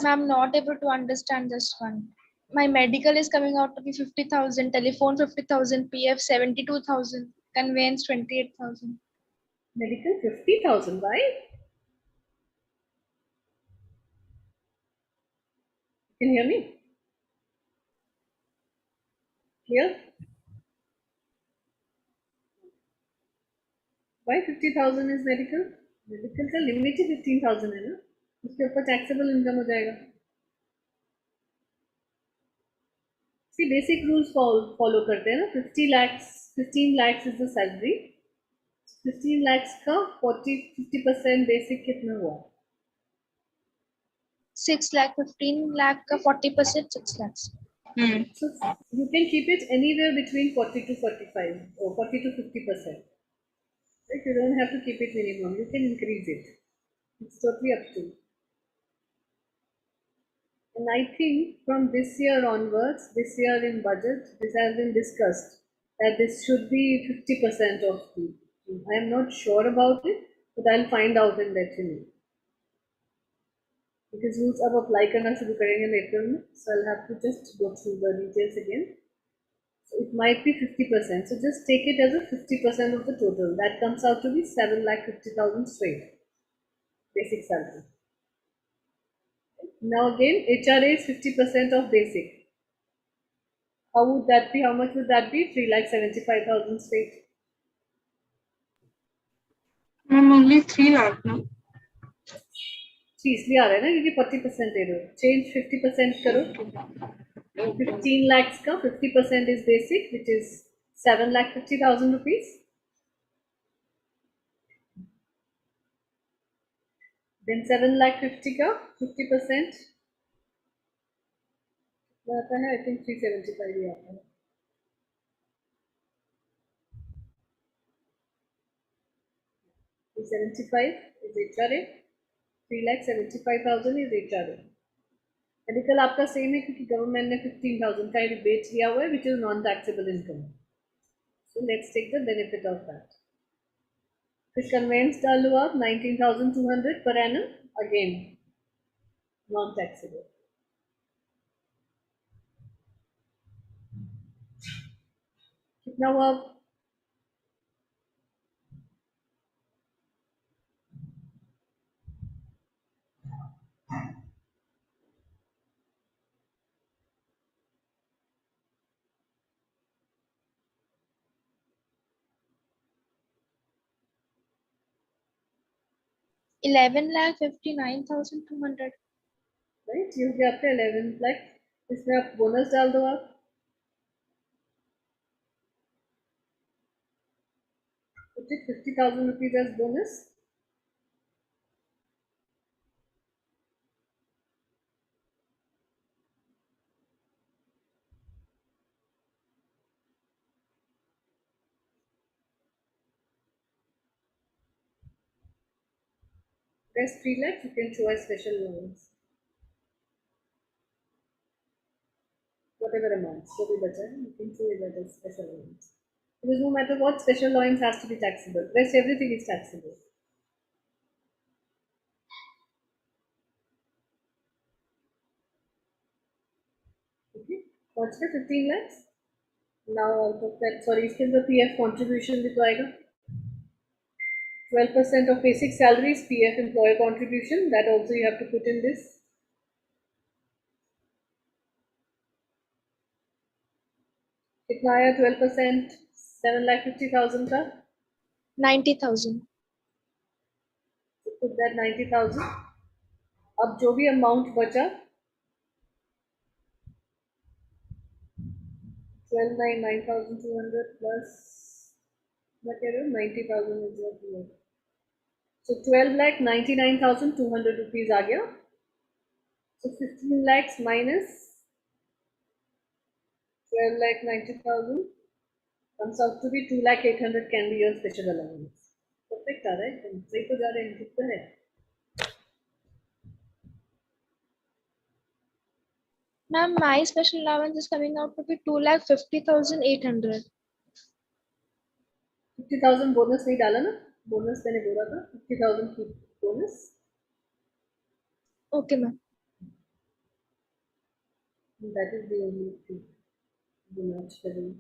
I'm not able to understand this one. My medical is coming out to be 50,000, telephone 50,000, PF 72,000, conveyance 28,000. Medical 50,000. Why? Can you hear me? Clear? Why 50,000 is medical? Medical का limit ही 15,000 है ना, उसके ऊपर taxable income हो जाएगा. See, basic rules follow करते हैं ना. 15 lakhs is the salary. 15 lakhs का 50% basic कितना हुआ? 6 lakh, 15 lakh ka 40%, 6 lakhs. So you can keep it anywhere between 40 to 45 or 40 to 50%. Right? You don't have to keep it minimum. You can increase it. It's totally up to you. And I think from this year onwards, this year in budget, this has been discussed that this should be 50% of the. I am not sure about it, but I'll find out and let you know. Because rules अब apply करना शुरू करेंगे later में, so I'll have to just go through the details again. So it might be 50%. So just take it as a 50% of the total. That comes out to be 7,50,000 straight basic salary. Now again, HRA is 50% of basic. How would that be? How much would that be? 3,75,000 straight. I'm only 3 lakh now. इसलिए आ रहा है ना क्योंकि 40% दे दो. Change 50% करो. 15 lakhs का 50% is basic, which is 7,50,000 rupees. Then 7,50,000 का 50% आता है, I think 375 ही आता है. 375 is HRA. 3,75,000 is HRA. Medical आपका सेम है क्योंकि गवर्नमेंट ने 15,000 का रिबेट दिया हुआ है, which is non taxable income. So let's take the benefit of that. फिर कन्वेंस डालो आप 19,200 per annum, again non taxable. कितना हुआ? 11,59,200. राइट, ये हो गया आपका 11 लाख. इसमें आप बोनस डाल दो आप. Put it 50,000 rupees as bonus. Rest 3 lakhs you can show as special loans. Whatever amounts, so we budget, you can show it as special loans. Because no matter what, special loans has to be taxable. Rest everything is taxable. Okay, what's the 15 lakhs? Now out of that, sorry, इसके अंदर PF contribution भी तो आएगा. 12% of basic salary is PF employer contribution. That also you have to put in this. कितना आया 12%? 7,50,000 का. 90,000. So put that 90,000. अब जो भी amount बचा 9,200 plus what कह रहे हो 90,000 is what you have. So 12,99,200 rupees आ गया. So 15 lakhs minus 12,90,000 comes out to be 2,08,000 can be your special allowance. Perfect आ रहा है, सही तो जा रहे हैं. कितना है? Ma'am, my special allowance is coming out to be 2,50,800. 50,000 bonus नहीं डाला ना, बोनस मैंने बोला था 50,000 की bonus. Okay, ma'am. That is the only thing. Do not study.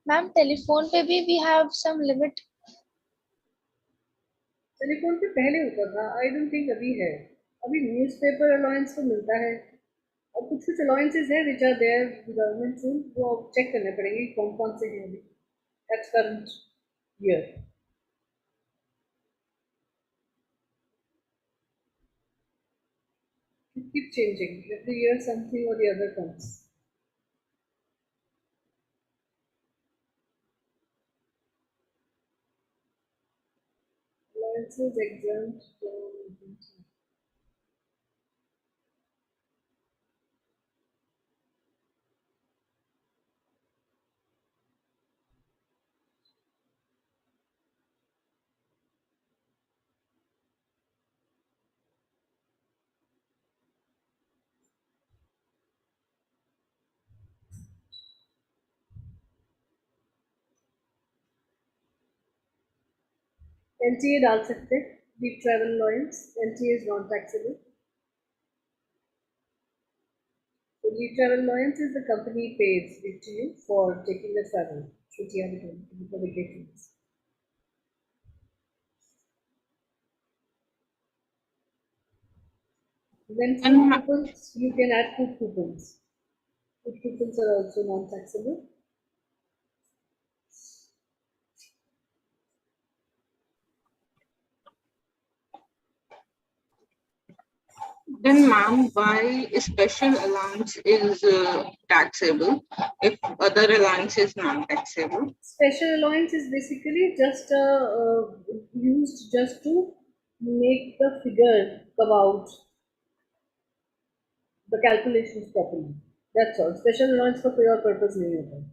Ma'am, telephone पे भी we have some limit. Telephone पे पहले होता था, आई डोंट थिंक अभी है। अभी न्यूज़पेपर अलाउंस तो मिलता है और कुछ कुछ अलाउंसेस है which are their government rule, वो चेक करने पड़ेंगे कौन कौन से हैं अभी at current year. Keep changing every year, something or the other comes. Allowances exempt from. LTA डाल सकते हैं, leave travel allowance, LTA is non taxable. So leave travel allowance is the company pays it to you for taking the travel, छुट्टियां निकालने for vacations. Then food And coupons, you can add food coupons. Food coupons are also non taxable. then, ma'am, why special allowance is taxable if other allowance is non-taxable? Special allowance is basically just used just to make the figure come out, the calculations properly. That's all. Special allowance for your purpose nahi hota.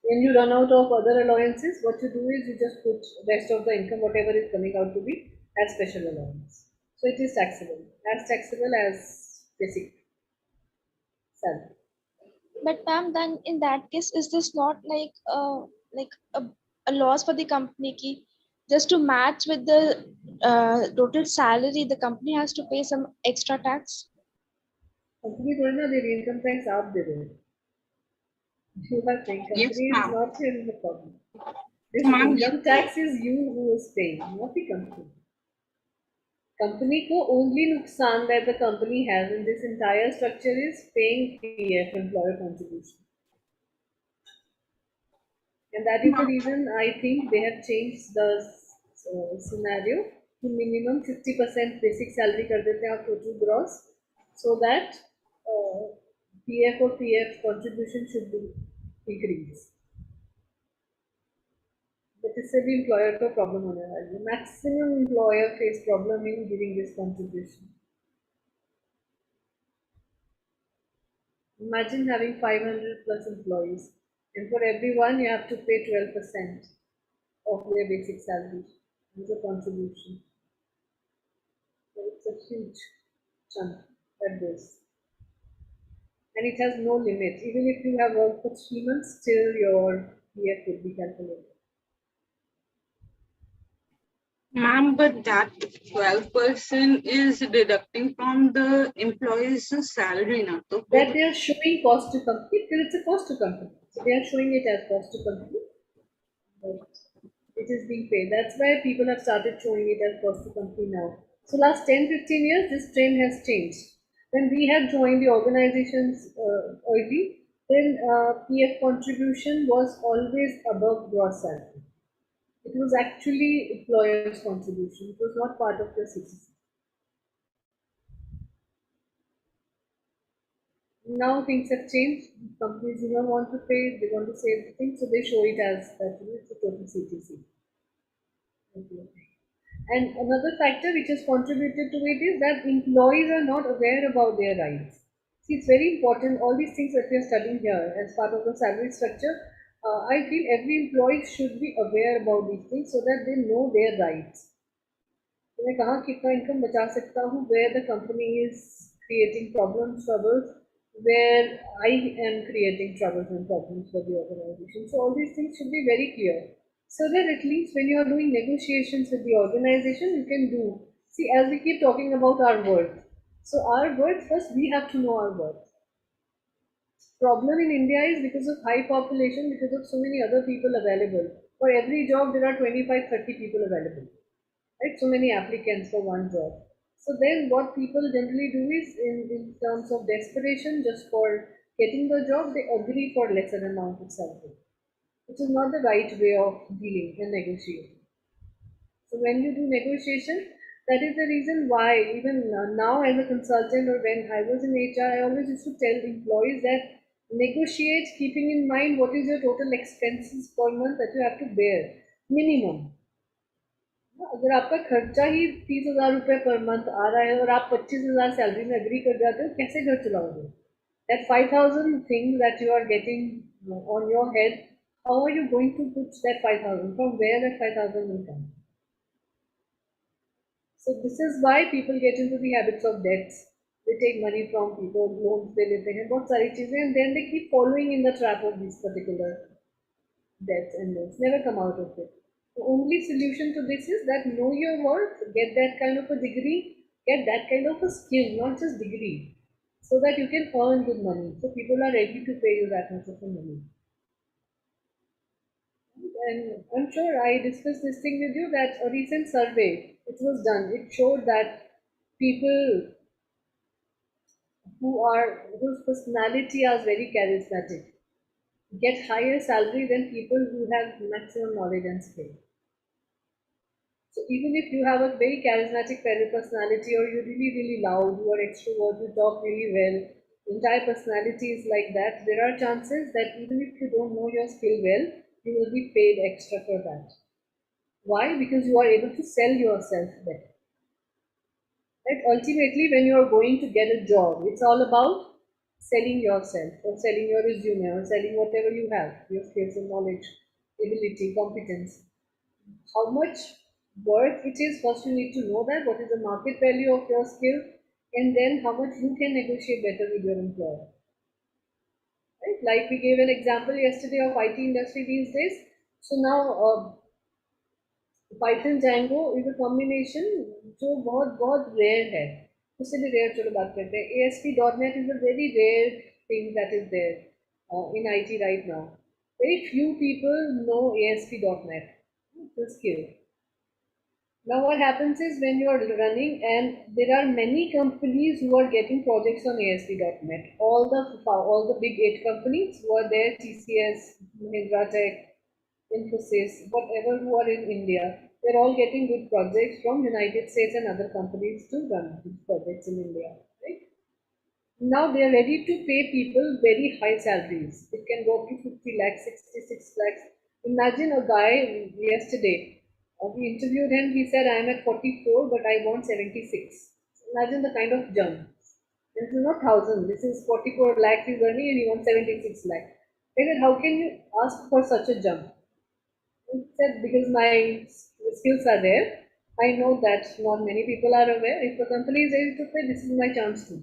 When you run out of other allowances, what you do is you just put rest of the income, whatever is coming out to be, as special allowance. So it is taxable as basic salary. But ma'am, then in that case, is this not like a loss for the company ki just to match with the total salary, the company has to pay some extra tax? Company थोड़ी ना दे रही है, income tax आप दे रहे हो. You are saying Yes, company is ma'am. not here in the problem. So, This ma'am, income tax is you who is paying, not the company. Company को only नुकसान that the company has in this entire structure is paying PF, employer contribution. And that is the reason I think they have changed the scenario to minimum 50% basic salary कर देते हैं आप total gross, so that PF or PF contribution should be increased. But इससे भी employer को problem होने वाली है. Maximum employer face problem in giving this contribution. Imagine having 500 plus employees, and for everyone you have to pay 12% of their basic salary as a contribution. So it's a huge chunk at this. And it has no limit. Even if you have worked for 3 months, still your PF will be calculated. ma'am, but that 12% is deducting from the employee's salary now. So, That they are showing cost to company, because it's a cost to company. So they are showing it as cost to company, but it is being paid. That's why people have started showing it as cost to company now. So last 10-15 years, this trend has changed. When we had joined the organizations early, then PF contribution was always above gross salary. It was actually employer's contribution. It was not part of the CCC. Now things have changed. Companies do not want to pay, they want to save the thing, so they show it as that it's a total CTC. And another factor which has contributed to it is that employees are not aware about their rights. See, it's very important, all these things that we are studying here as part of the salary structure, I feel every employee should be aware about these things so that they know their rights. मैं कहाँ कितना income बचा सकता हूँ, where the company is creating problems, troubles, where I am creating troubles and problems for the organization. So all these things should be very clear. So that at least when you are doing negotiations with the organization, you can do. See, as we keep talking about our worth. So our worth, first we have to know our worth. Problem in India is because of high population, because of so many other people available. For every job, there are 25, 30 people available. Right? So many applicants for one job. So then what people generally do is in terms of desperation, just for getting the job, they agree for lesser amount of salary, which is not the right way of dealing and negotiating. So when you do negotiation, that is the reason why even now as a consultant or when I was in HR, I always used to tell employees that negotiate keeping in mind what is your total expenses per month that you have to bear, minimum. अगर आपका खर्चा ही 30,000 रुपए per month आ रहा है और आप 25,000 salary में agree कर जाते हो, कैसे घर चलाओगे? That 5,000 thing that you are getting on your head, how are you going to put that 5,000? From where that 5,000 will come? So this is why people get into the habits of debts. They take money from people, loans they लेते हैं, बहुत सारी चीजें, and then they keep following in the trap of these particular debts and loans, never come out of it. The only solution to this is that know your worth, get that kind of a degree, get that kind of a skill, not just degree, so that you can earn good money. So people are ready to pay you that much of money. And I'm sure I discussed this thing with you that a recent survey which was done, it showed that people whose personality is very charismatic get higher salary than people who have maximum knowledge and skill. So even if you have a very charismatic personality or you're really, really loud, you are extrovert, you talk really well, entire personality is like that, there are chances that even if you don't know your skill well, you will be paid extra for that. Why? Because you are able to sell yourself better. Right? Ultimately, when you are going to get a job, it's all about selling yourself or selling your resume or selling whatever you have, your skills and knowledge, ability, competence. How much worth it is, first you need to know that, what is the market value of your skill, and then how much you can negotiate better with your employer. Right? Like we gave an example yesterday of IT industry these days. So now Python Django is a combination जो बहुत बहुत rare है, उससे भी rare चलो बात करते हैं. ASP.NET is a very rare thing that is there in IT right now. Very few people know ASP.NET, the skill. Now what happens is when you are running and there are many companies who are getting projects on ASP.NET. All the big 8 companies who are there, TCS, Mahindra Tech, Infosys, whatever who are in India, they're all getting good projects from United States and other companies to run these projects in India. Right? Now they are ready to pay people very high salaries. It can go up to 50 lakhs, 66 lakhs. Imagine a guy yesterday, we interviewed him, he said, I am at 44, but I want 76. Imagine the kind of jump. This is not 1,000, this is 44 lakhs he's earning and he wants 76 lakhs. I said, how can you ask for such a jump? He said, because my skills are there. I know that not many people are aware. If a company is able to pay, this is my chance to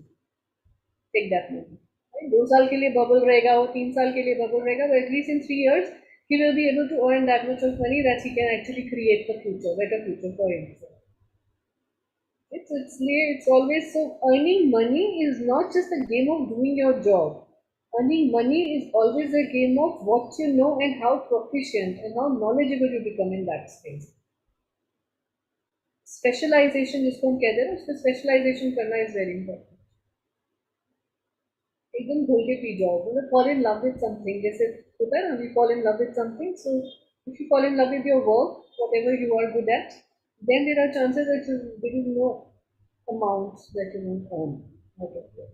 take that money. Right? 2 साल के लिए bubble रहेगा, वो 3 साल के लिए bubble रहेगा, but at least in 3 years, he will be able to earn that much of money that he can actually create the future, better future for himself. It's always so. Earning money is not just a game of doing your job. Earning money is always a game of what you know and how proficient and how knowledgeable you become in that space. Specialization जिसको हम कहते हैं ना, उसमें specialization करना is very important. एकदम घुल के पी जाओ, मतलब fall in love with something, जैसे होता है ना, we fall in love with something. So if you fall in love with your work, whatever you are good at, then there are chances that there is no amount that you won't earn out of it.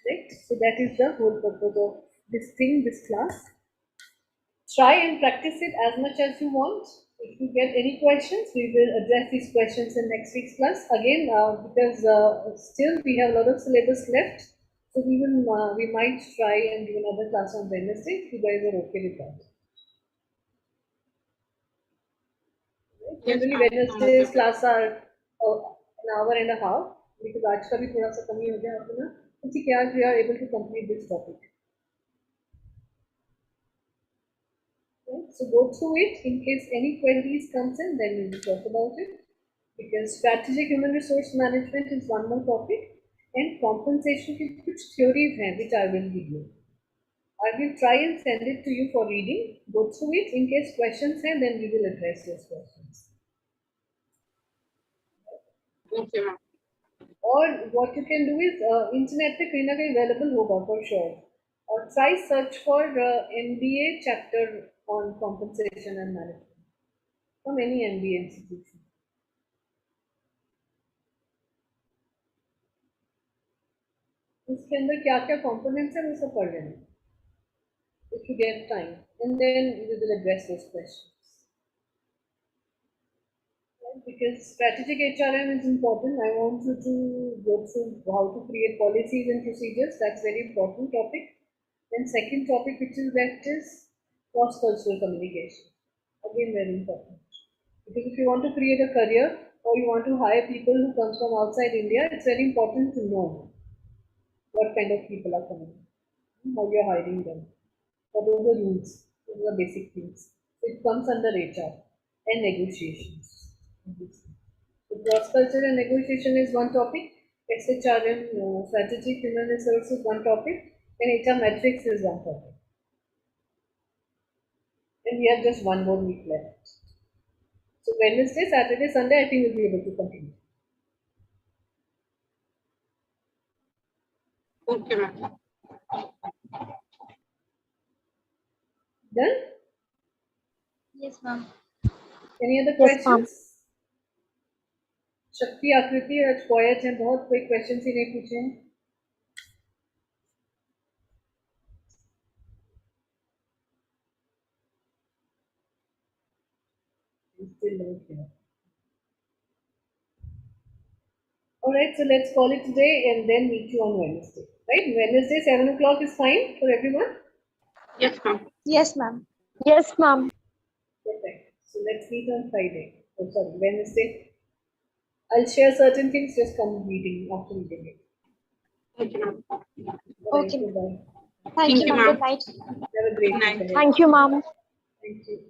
Right? So that is the whole purpose of this thing, this class. Try and practice it as much as you want. If you get any questions, we will address these questions in next week's class. Again, because still we have a lot of syllabus left. So we might try and do another class on Wednesday if you guys are okay with that. Generally, Wednesday's class are an hour and a half because आज का भी थोड़ा सा कमी हो गया अपना. उसी के आज we are able to complete this topic. Okay, so go through it. In case any queries comes in, then we will talk about it. Because strategic human resource management is one more topic, and compensation की कुछ theories हैं which I will give you. I will try and send it to you for reading. Go through it. In case questions हैं, then we will address those questions. Okay, ma'am. Or what you can do is internet पे कहीं ना कहीं available होगा for sure. Or try search for MBA chapter on compensation and management from any MBA institution. उसके अंदर क्या क्या components हैं वो सब पढ़ लेना. If you get time, and then we will address those questions. Because strategic HRM is important. I want you to go through how to create policies and procedures. That's very important topic. Then second topic, which is that is cross-cultural communication. Again, very important. Because if you want to create a career or you want to hire people who come from outside India, it's very important to know what kind of people are coming, how you're hiring them, what are the rules, those are basic things. So it comes under HR and negotiations. So cross-culture and negotiation is one topic, SHRM, strategic human resources is one topic, and HR metrics is one topic. And we have just one more week left. So Wednesday, Saturday, Sunday, I think we'll be able to continue. Okay, ma'am. Done? Yes, ma'am. Any other Yes, ma'am. questions? शक्ति आकृति आज quite है बहुत कोई question ही नहीं पूछे हैं Alright, so let's call it today and then meet you on Wednesday. Right? Wednesday, 7 o'clock is fine for everyone? Yes, ma'am. Yes, ma'am. Yes, ma'am. Perfect. So let's meet on Friday. Oh, sorry, Wednesday. I'll share certain things, just come meeting after meeting it. Okay, ma'am. Okay. Bye. Thank you, you, ma'am. ma'am. Good night. Have a great Good night. day. Thank you, ma'am. Thank you.